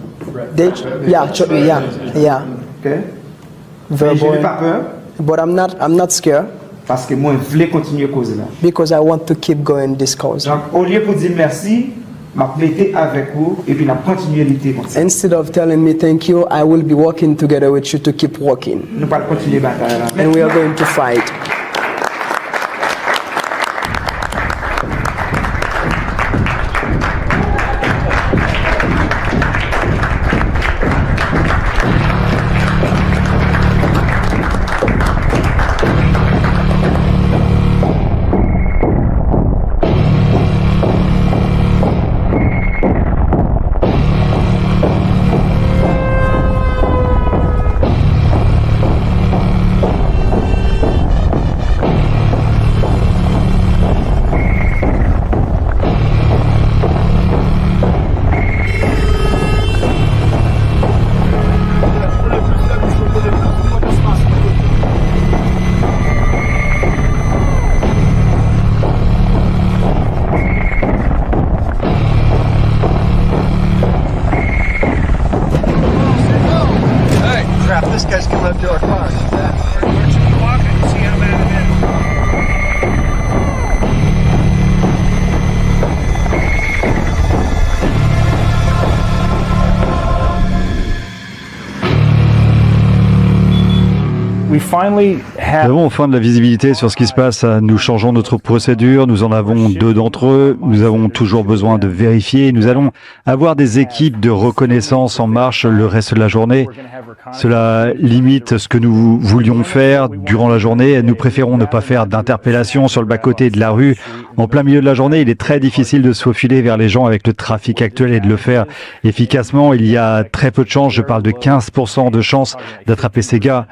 yeah. Okay. Verbal. Je n'ai pas peur. But I'm not scared. Parce que moi, je voulais continuer cause là. Because I want to keep going this cause. Donc, au lieu pour dire merci, m'a plaidé avec vous et puis n'a continué à lutter comme ça. Instead of telling me thank you, I will be working together with you to keep working. Nous allons continuer la bataille là. And we are going to fight. This guy's coming up to our car. Where should we walk and see how bad it is? Nous avons enfin de la visibilité sur ce qui se passe. Nous changeons notre procédure. Nous en avons 2 d'entre eux. Nous avons toujours besoin de vérifier. Nous allons avoir des équipes de reconnaissance en marche le reste de la journée. Cela limite ce que nous voulions faire durant la journée. Nous préférons ne pas faire d'interpellation sur le bas-côté de la rue. En plein milieu de la journée, il est très difficile de se faufiler vers les gens avec le trafic actuel et de le faire efficacement. Il y a très peu de chances. Je parle de 15% de chances d'attraper ces gars.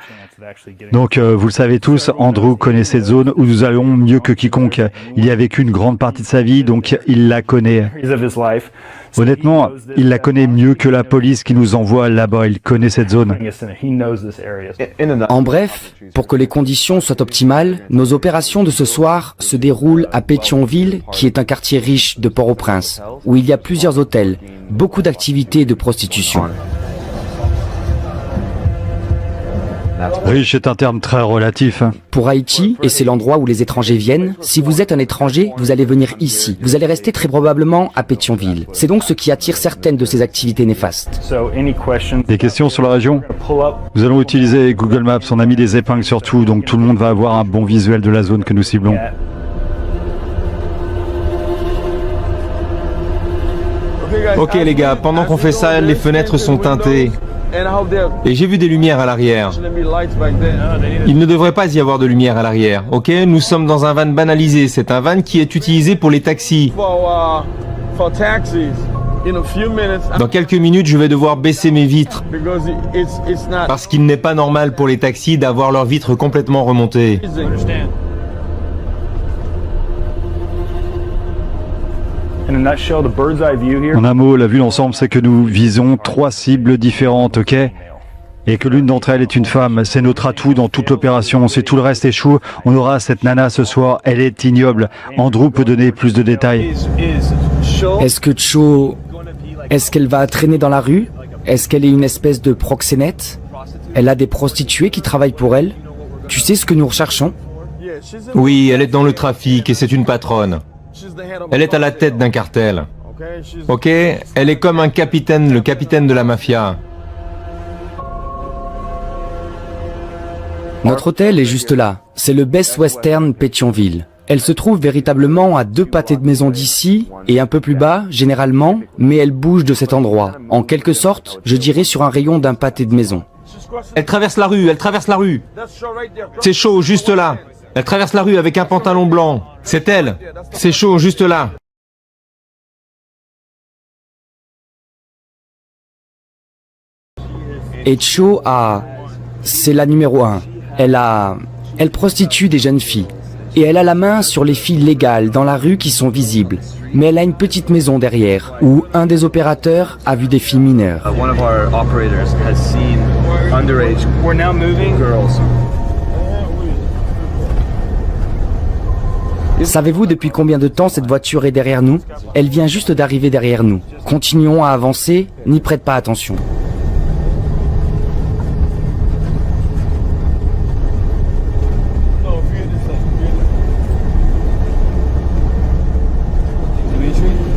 Donc, vous le savez, savez tous, Andrew connaît cette zone où nous allons mieux que quiconque. Il y a vécu une grande partie de sa vie, donc il la connaît. Honnêtement, il la connaît mieux que la police qui nous envoie là-bas. Il connaît cette zone. En bref, pour que les conditions soient optimales, nos opérations de ce soir se déroulent à Pétionville, qui est un quartier riche de Port-au-Prince, où il y a plusieurs hôtels, beaucoup d'activités de prostitution. Riche est un terme très relatif. Pour Haïti, et c'est l'endroit où les étrangers viennent, si vous êtes un étranger, vous allez venir ici. Vous allez rester très probablement à Pétionville. C'est donc ce qui attire certaines de ces activités néfastes. Des questions sur la région? Nous allons utiliser Google Maps. On a mis des épingles sur tout, donc tout le monde va avoir un bon visuel de la zone que nous ciblons. Ok les gars, pendant qu'on fait ça, les fenêtres sont teintées. Et j'ai vu des lumières à l'arrière. Il ne devrait pas y avoir de lumière à l'arrière, ok? Nous sommes dans un van banalisé, c'est un van qui est utilisé pour les taxis. Dans quelques minutes, je vais devoir baisser mes vitres. Parce qu'il n'est pas normal pour les taxis d'avoir leurs vitres complètement remontées. En un mot, la vue d'ensemble, c'est que nous visons 3 cibles différentes, ok? Et que l'une d'entre elles est une femme. C'est notre atout dans toute l'opération. Si tout le reste échoue, on aura cette nana ce soir. Elle est ignoble. Andrew peut donner plus de détails. Est-ce que Cho... Est-ce qu'elle va traîner dans la rue? Est-ce qu'elle est une espèce de proxénète? Elle a des prostituées qui travaillent pour elle? Tu sais ce que nous recherchons? Oui, elle est dans le trafic et c'est une patronne. Elle est à la tête d'un cartel. Ok? Elle est comme un capitaine, le capitaine de la mafia. Notre hôtel est juste là. C'est le Best Western Pétionville. Elle se trouve véritablement à 2 pâtés de maison d'ici et un peu plus bas, généralement, mais elle bouge de cet endroit. En quelque sorte, je dirais sur un rayon d'un pâté de maison. Elle traverse la rue, elle traverse la rue. C'est chaud, juste là. Elle traverse la rue avec un pantalon blanc. C'est elle. C'est chaud, juste là. Et Cho a... C'est la numéro 1. Elle prostitue des jeunes filles. Et elle a la main sur les filles légales dans la rue qui sont visibles. Mais elle a une petite maison derrière, où un des opérateurs a vu des filles mineures. One of our operators has seen underage girls. Savez-vous depuis combien de temps cette voiture est derrière nous? Elle vient juste d'arriver derrière nous. Continuons à avancer, n'y prête pas attention.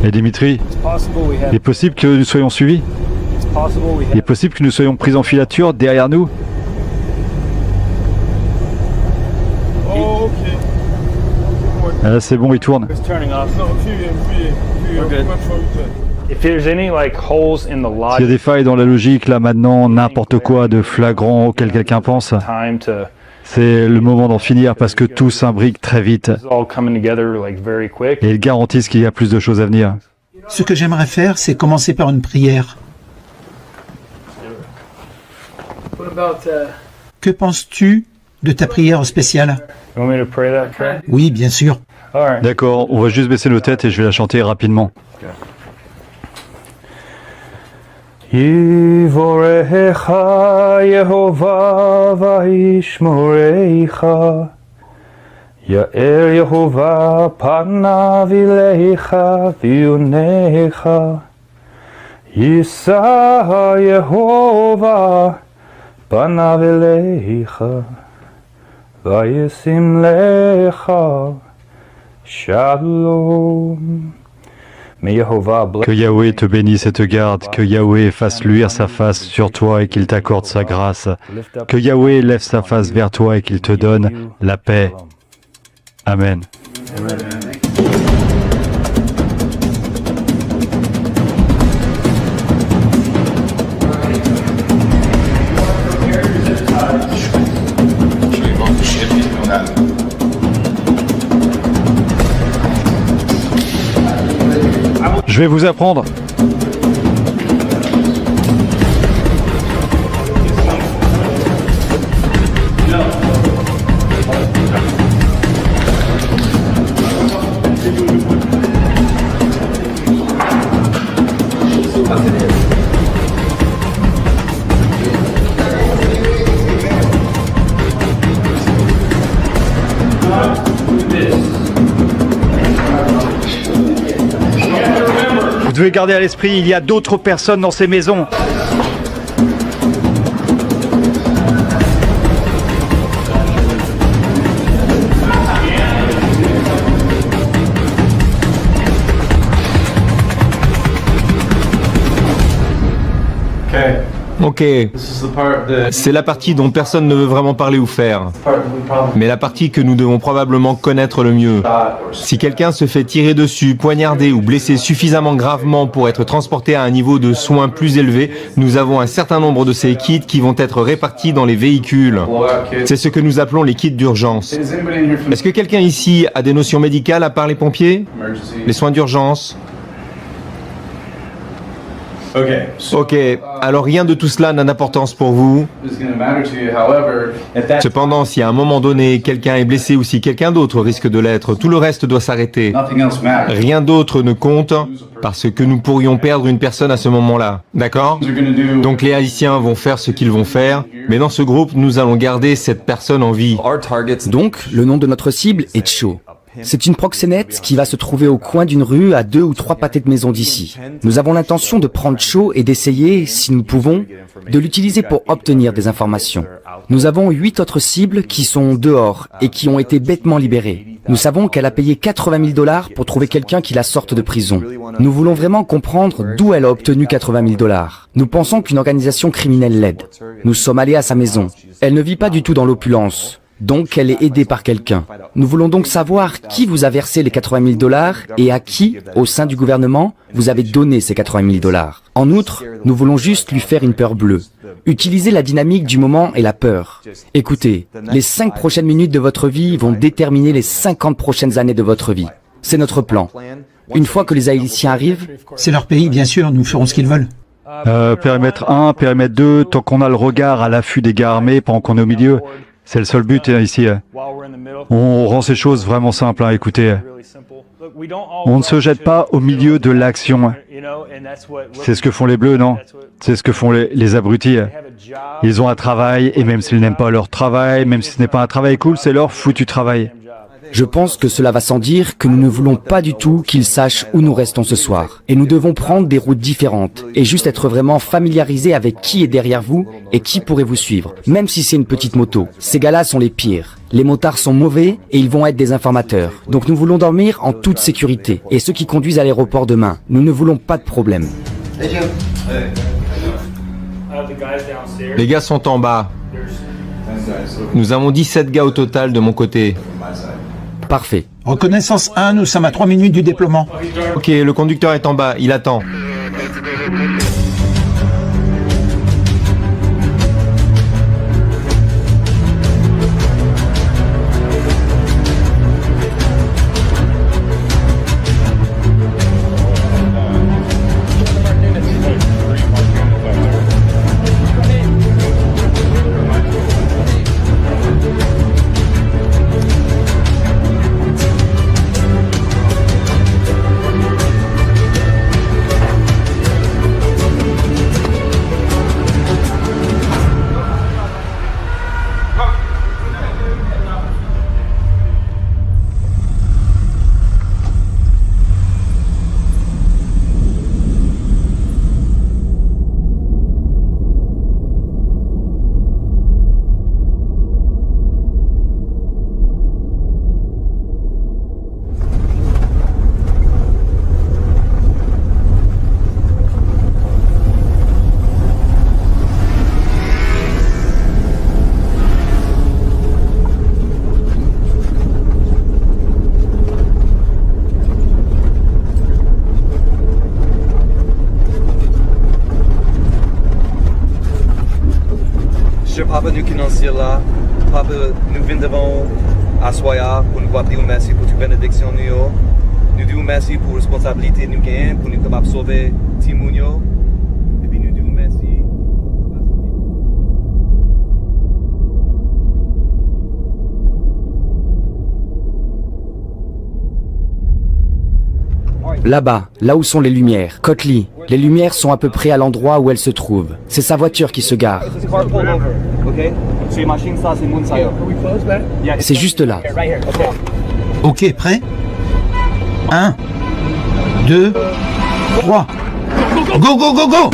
Et Dimitri, il est possible que nous soyons suivis? Il est possible que nous soyons pris en filature derrière nous? Ah, là c'est bon, il tourne. S'il y a des failles dans la logique, là maintenant, n'importe quoi de flagrant auquel quelqu'un pense, c'est le moment d'en finir parce que tout s'imbrique très vite. Et ils garantissent qu'il y a plus de choses à venir. Ce que j'aimerais faire, c'est commencer par une prière. Que penses-tu de ta prière spéciale? Oui, bien sûr. D'accord, on va juste baisser nos têtes et je vais la chanter rapidement. Yivorecha Yehovah vayishmorecha Ya'er Yehovah panav ilecha viyunecha Yisa Yehovah panav ilecha Vayisim lecha Shalom. Que Yahweh te bénisse et te garde, que Yahweh fasse luire sa face sur toi et qu'il t'accorde sa grâce, que Yahweh lève sa face vers toi et qu'il te donne la paix. Amen. Je vais vous apprendre. devez garder à l'esprit, il y a d'autres personnes dans ces maisons. Ok, c'est la partie dont personne ne veut vraiment parler ou faire, mais la partie que nous devons probablement connaître le mieux. Si quelqu'un se fait tirer dessus, poignarder ou blesser suffisamment gravement pour être transporté à un niveau de soins plus élevé, nous avons un certain nombre de ces kits qui vont être répartis dans les véhicules. C'est ce que nous appelons les kits d'urgence. Est-ce que quelqu'un ici a des notions médicales à part les pompiers? Les soins d'urgence? Ok, alors rien de tout cela n'a d'importance pour vous. Cependant, si à un moment donné, quelqu'un est blessé ou si quelqu'un d'autre risque de l'être, tout le reste doit s'arrêter. Rien d'autre ne compte parce que nous pourrions perdre une personne à ce moment-là. D'accord? Donc les Haïtiens vont faire ce qu'ils vont faire, mais dans ce groupe, nous allons garder cette personne en vie. Donc, le nom de notre cible est Cho. C'est une proxénète qui va se trouver au coin d'une rue à 2 ou 3 pâtés de maison d'ici. Nous avons l'intention de prendre Cho et d'essayer, si nous pouvons, de l'utiliser pour obtenir des informations. Nous avons 8 autres cibles qui sont dehors et qui ont été bêtement libérées. Nous savons qu'elle a payé $80 000 pour trouver quelqu'un qui la sorte de prison. Nous voulons vraiment comprendre d'où elle a obtenu $80 000. Nous pensons qu'une organisation criminelle l'aide. Nous sommes allés à sa maison. Elle ne vit pas du tout dans l'opulence. Donc, elle est aidée par quelqu'un. Nous voulons donc savoir qui vous a versé les $80 000 et à qui, au sein du gouvernement, vous avez donné ces $80 000. En outre, nous voulons juste lui faire une peur bleue. Utilisez la dynamique du moment et la peur. Écoutez, les 5 prochaines minutes de votre vie vont déterminer les 50 prochaines années de votre vie. C'est notre plan. Une fois que les Haïtiens arrivent... C'est leur pays, bien sûr, nous ferons ce qu'ils veulent. Périmètre 1, périmètre 2, tant qu'on a le regard à l'affût des gars armés pendant qu'on est au milieu. C'est le seul but ici. On rend ces choses vraiment simples, écoutez. On ne se jette pas au milieu de l'action. C'est ce que font les Bleus, non? C'est ce que font les abrutis. Ils ont un travail, et même s'ils n'aiment pas leur travail, même si ce n'est pas un travail cool, c'est leur foutu travail. Je pense que cela va sans dire que nous ne voulons pas du tout qu'ils sachent où nous restons ce soir. Et nous devons prendre des routes différentes et juste être vraiment familiarisés avec qui est derrière vous et qui pourrait vous suivre. Même si c'est une petite moto. Ces gars-là sont les pires. Les motards sont mauvais et ils vont être des informateurs. Donc nous voulons dormir en toute sécurité. Et ceux qui conduisent à l'aéroport demain, nous ne voulons pas de problème. Les gars sont en bas. Nous avons 17 gars au total de mon côté. Parfait. Reconnaissance 1, nous sommes à 3 minutes du déploiement. Ok, le conducteur est en bas, il attend. Papa nous financier là, Papa nous vient devant assoya pour nous dire merci pour toute bénédiction nous disons merci pour la responsabilité nous gagnons pour nous capables sauver Timunio et puis nous disons merci. Là-bas, là où sont les lumières. Kotli, les lumières sont à peu près à l'endroit où elles se trouvent. C'est sa voiture qui se gare. C'est juste là. Ok, prêt? 1, 2, 3. Go, go, go, go!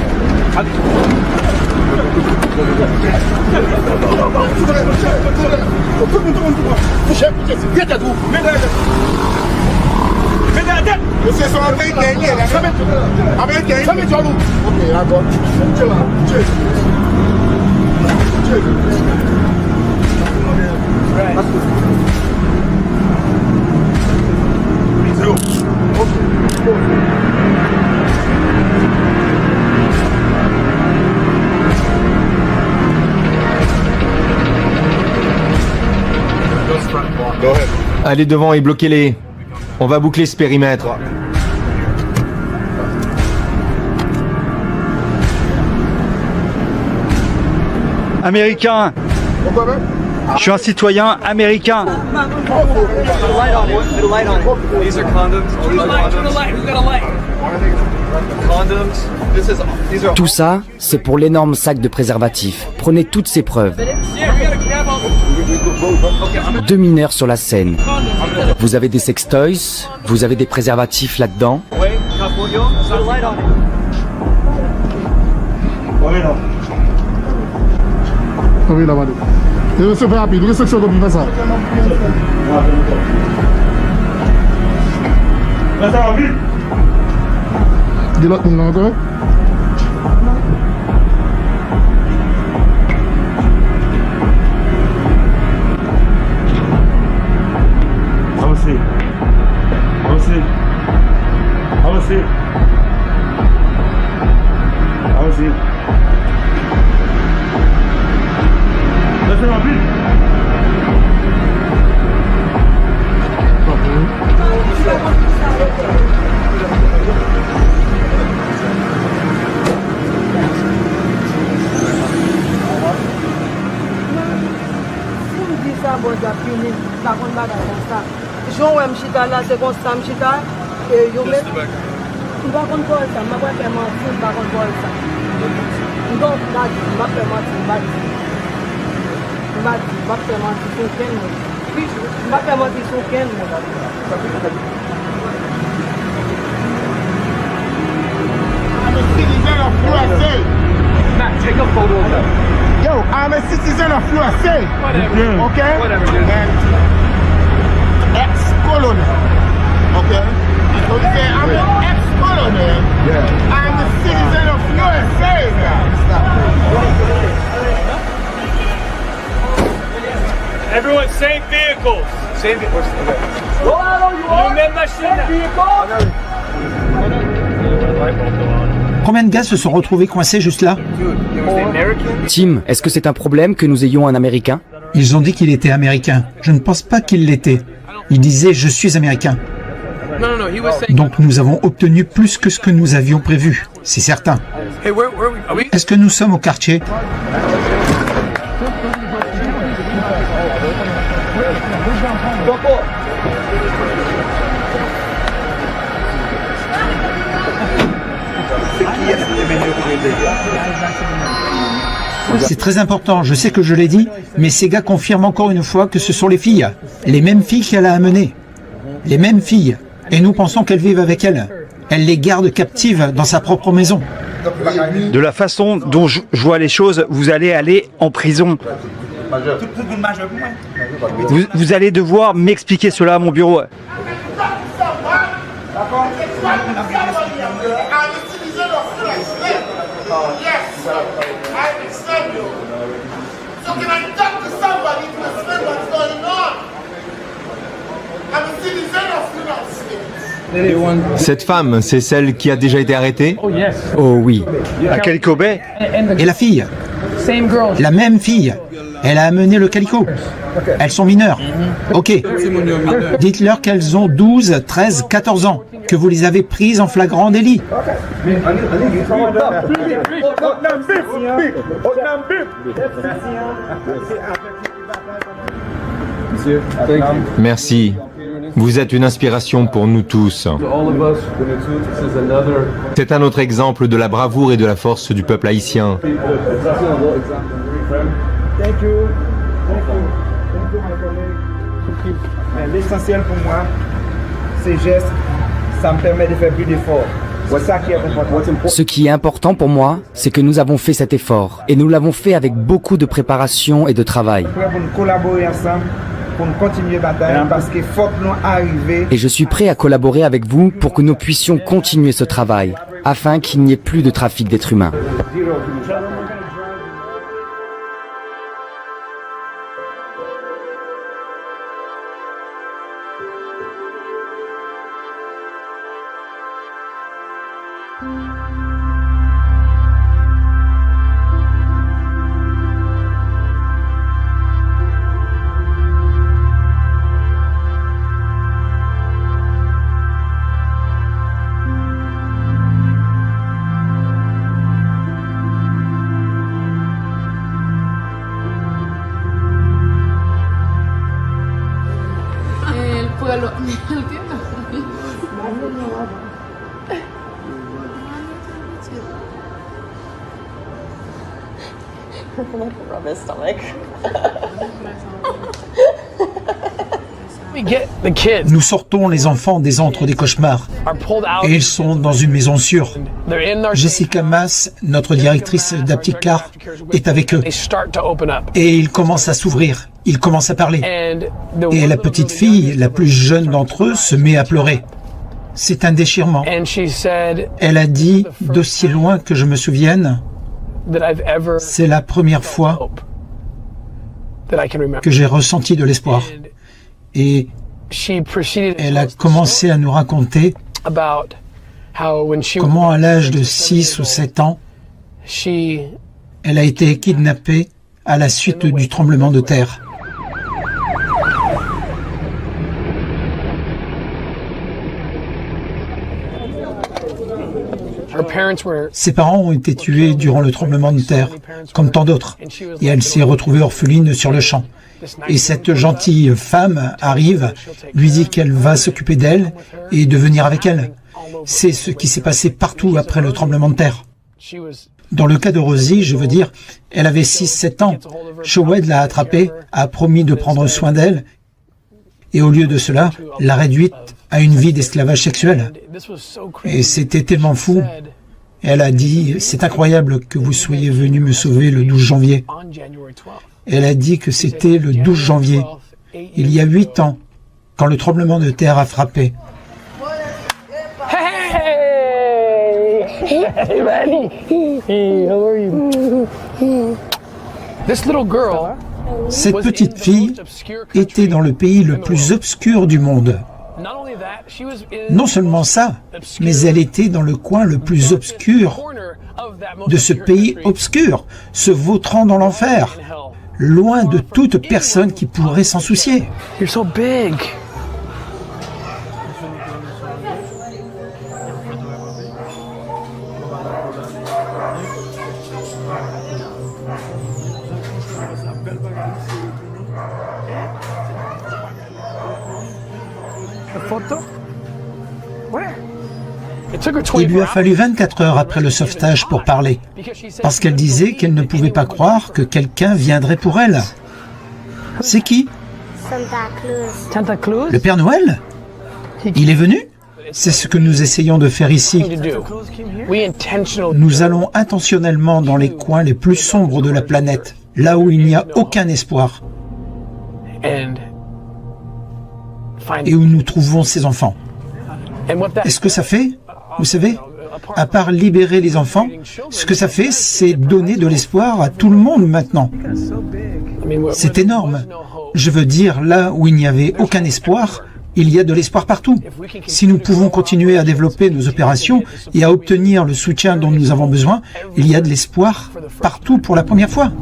Vocês são americanos, né? Americanos. Sabe de aluno. Ok, agora. Allez devant et bloquez-les. On va boucler ce périmètre. Américain. Je suis un citoyen américain. Tout ça, c'est pour l'énorme sac de préservatifs. Prenez toutes ces preuves. 2 mineurs sur la scène. Vous avez des sextoys, vous avez des préservatifs là-dedans. João é mchita lá, c'est comme ça mchita et yo met on va contrôler ça, ma voix vraiment on va contrôler ça. Donc là, on va faire mentir, on va faire mentir sur quel mot. Puis on va faire mentir sur quel mot. Take a photo of that. Yo, I'm a citizen of USA. Okay? Ex-colonel. Okay? So you say I'm an ex-colonel. Yeah. I'm a citizen of USA now. Everyone, same vehicles. Same vehicles. Même machine. Combien de gars se sont retrouvés coincés juste là? Tim, est-ce que c'est un problème que nous ayons un Américain? Ils ont dit qu'il était américain. Je ne pense pas qu'il l'était. Il disait « Je suis américain ». Donc nous avons obtenu plus que ce que nous avions prévu, c'est certain. Est-ce que nous sommes au quartier? C'est très important, je sais que je l'ai dit, mais ces gars confirment encore une fois que ce sont les filles. Les mêmes filles qu'elle a amenées. Les mêmes filles. Et nous pensons qu'elles vivent avec elle. Elle les garde captives dans sa propre maison. De la façon dont je vois les choses, vous allez aller en prison. Vous allez devoir m'expliquer cela à mon bureau. So can I talk to somebody to explain what's going on? I'm a citizen of United States. Cette femme, c'est celle qui a déjà été arrêtée? Oh oui. À Calico Bay? Et la fille? La même fille. Elle a amené le Calico. Elles sont mineures. Ok. Dites-leur qu'elles ont 12, 13, 14 ans. Que vous les avez prises en flagrant délit. Merci. Vous êtes une inspiration pour nous tous. C'est un autre exemple de la bravoure et de la force du peuple haïtien. L'essentiel pour moi, ces gestes, ça me permet de faire plus d'efforts. Ce qui est important pour moi, c'est que nous avons fait cet effort. Et nous l'avons fait avec beaucoup de préparation et de travail. Et je suis prêt à collaborer avec vous pour que nous puissions continuer ce travail, afin qu'il n'y ait plus de trafic d'êtres humains. El pueblo, ¿entiendes? Rub his stomach. Nous sortons les enfants des antres des cauchemars et ils sont dans une maison sûre. Jessica Mass, notre directrice d'Apticar, est avec eux et ils commencent à s'ouvrir, ils commencent à parler. Et la petite fille, la plus jeune d'entre eux, se met à pleurer. C'est un déchirement. Elle a dit, d'aussi loin que je me souvienne, c'est la première fois que j'ai ressenti de l'espoir. Et elle a commencé à nous raconter comment à l'âge de 6 ou 7 ans, elle a été kidnappée à la suite du tremblement de terre. Ses parents ont été tués durant le tremblement de terre, comme tant d'autres, et elle s'est retrouvée orpheline sur le champ. Et cette gentille femme arrive, lui dit qu'elle va s'occuper d'elle et de venir avec elle. C'est ce qui s'est passé partout après le tremblement de terre. Dans le cas de Rosie, je veux dire, elle avait 6-7 ans. Showed l'a attrapée, a promis de prendre soin d'elle, et au lieu de cela, l'a réduite à une vie d'esclavage sexuel. Et c'était tellement fou. Elle a dit, c'est incroyable que vous soyez venu me sauver le 12 janvier. Elle a dit que c'était le 12 janvier, il y a 8 ans, quand le tremblement de terre a frappé. Hey, buddy. Hey, how are you? This little girl. Cette petite fille était dans le pays le plus obscur du monde. Non seulement ça, mais elle était dans le coin le plus obscur de ce pays obscur, se vautrant dans l'enfer, loin de toute personne qui pourrait s'en soucier. You're so big. Il lui a fallu 24 heures après le sauvetage pour parler, parce qu'elle disait qu'elle ne pouvait pas croire que quelqu'un viendrait pour elle. C'est qui? Santa Claus. Le Père Noël? Il est venu? C'est ce que nous essayons de faire ici. Nous allons intentionnellement dans les coins les plus sombres de la planète, là où il n'y a aucun espoir, et où nous trouvons ces enfants. Et ce que ça fait, vous savez, à part libérer les enfants, ce que ça fait, c'est donner de l'espoir à tout le monde maintenant. C'est énorme. Je veux dire, là où il n'y avait aucun espoir, il y a de l'espoir partout. Si nous pouvons continuer à développer nos opérations et à obtenir le soutien dont nous avons besoin, il y a de l'espoir partout pour la première fois.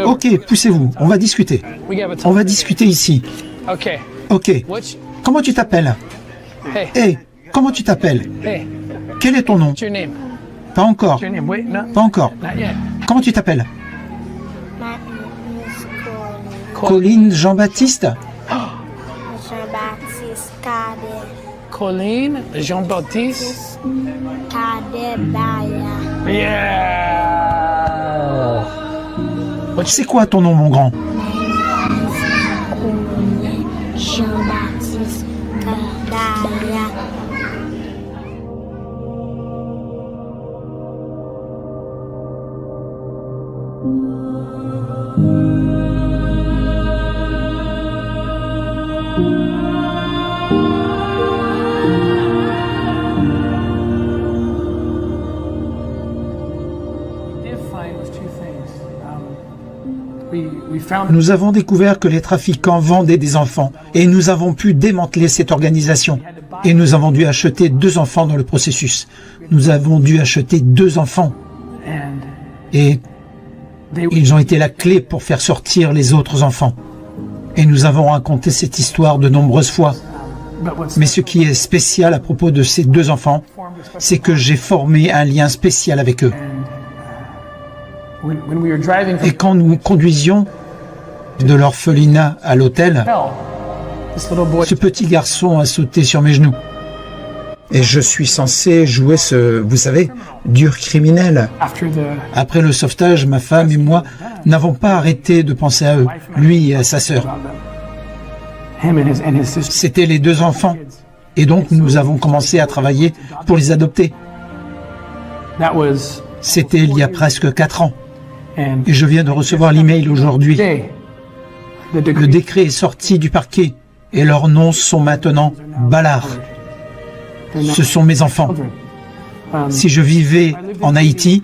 Ok, poussez-vous, on va discuter. On va discuter ici. Ok. Comment tu t'appelles? Hey, comment tu t'appelles? Quel est ton nom? Pas encore. Pas encore. Comment tu t'appelles? Colline Jean-Baptiste? Jean-Baptiste Cadet. Colline Jean-Baptiste. Cadet Baya. Yeah. C'est quoi ton nom, mon grand? Jean-Baptiste Kadaya. Nous avons découvert que les trafiquants vendaient des enfants et nous avons pu démanteler cette organisation. Et nous avons dû acheter 2 enfants dans le processus. Nous avons dû acheter 2 enfants. Et ils ont été la clé pour faire sortir les autres enfants. Et nous avons raconté cette histoire de nombreuses fois. Mais ce qui est spécial à propos de ces 2 enfants, c'est que j'ai formé un lien spécial avec eux. Et quand nous conduisions de l'orphelinat à l'hôtel, ce petit garçon a sauté sur mes genoux. Et je suis censé jouer ce, vous savez, dur criminel. Après le sauvetage, ma femme et moi n'avons pas arrêté de penser à eux, lui et à sa sœur. C'étaient les 2 enfants. Et donc nous avons commencé à travailler pour les adopter. C'était il y a presque 4 ans. Et je viens de recevoir l'email aujourd'hui. Le décret est sorti du parquet et leurs noms sont maintenant Ballard. Ce sont mes enfants. Si je vivais en Haïti,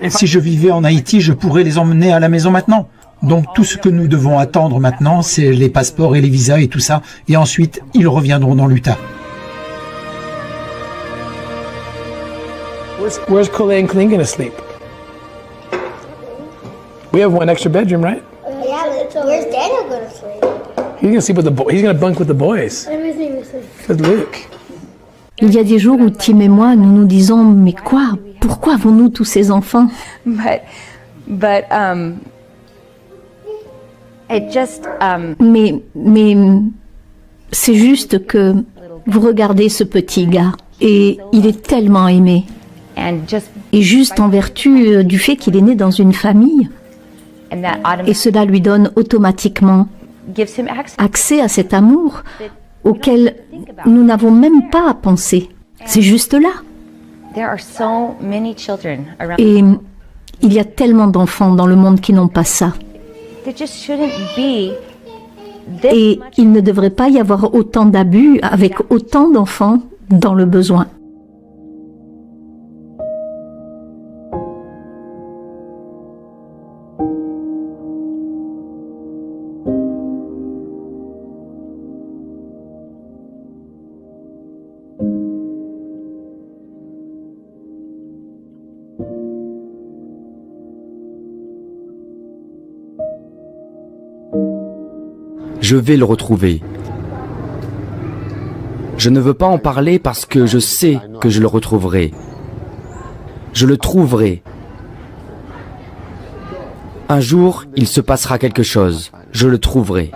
je pourrais les emmener à la maison maintenant. Donc tout ce que nous devons attendre maintenant, c'est les passeports et les visas et tout ça. Et ensuite, ils reviendront dans l'Utah. Where's Colette and Colleen gonna sleep? We have one extra bedroom, right? Yeah, but where's Daniel gonna sleep? He's gonna sleep with the boys. He's gonna bunk with the boys. Everything is sleep. With Luke. Il y a des jours où Tim et moi, nous nous disons, mais quoi? Pourquoi avons-nous tous ces enfants? Mais c'est juste que vous regardez ce petit gars et il est tellement aimé. Et juste en vertu du fait qu'il est né dans une famille, et cela lui donne automatiquement accès à cet amour auquel nous n'avons même pas à penser. C'est juste là. Et il y a tellement d'enfants dans le monde qui n'ont pas ça. Et il ne devrait pas y avoir autant d'abus avec autant d'enfants dans le besoin. Je vais le retrouver. Je ne veux pas en parler parce que je sais que je le retrouverai. Je le trouverai. Un jour, il se passera quelque chose. Je le trouverai.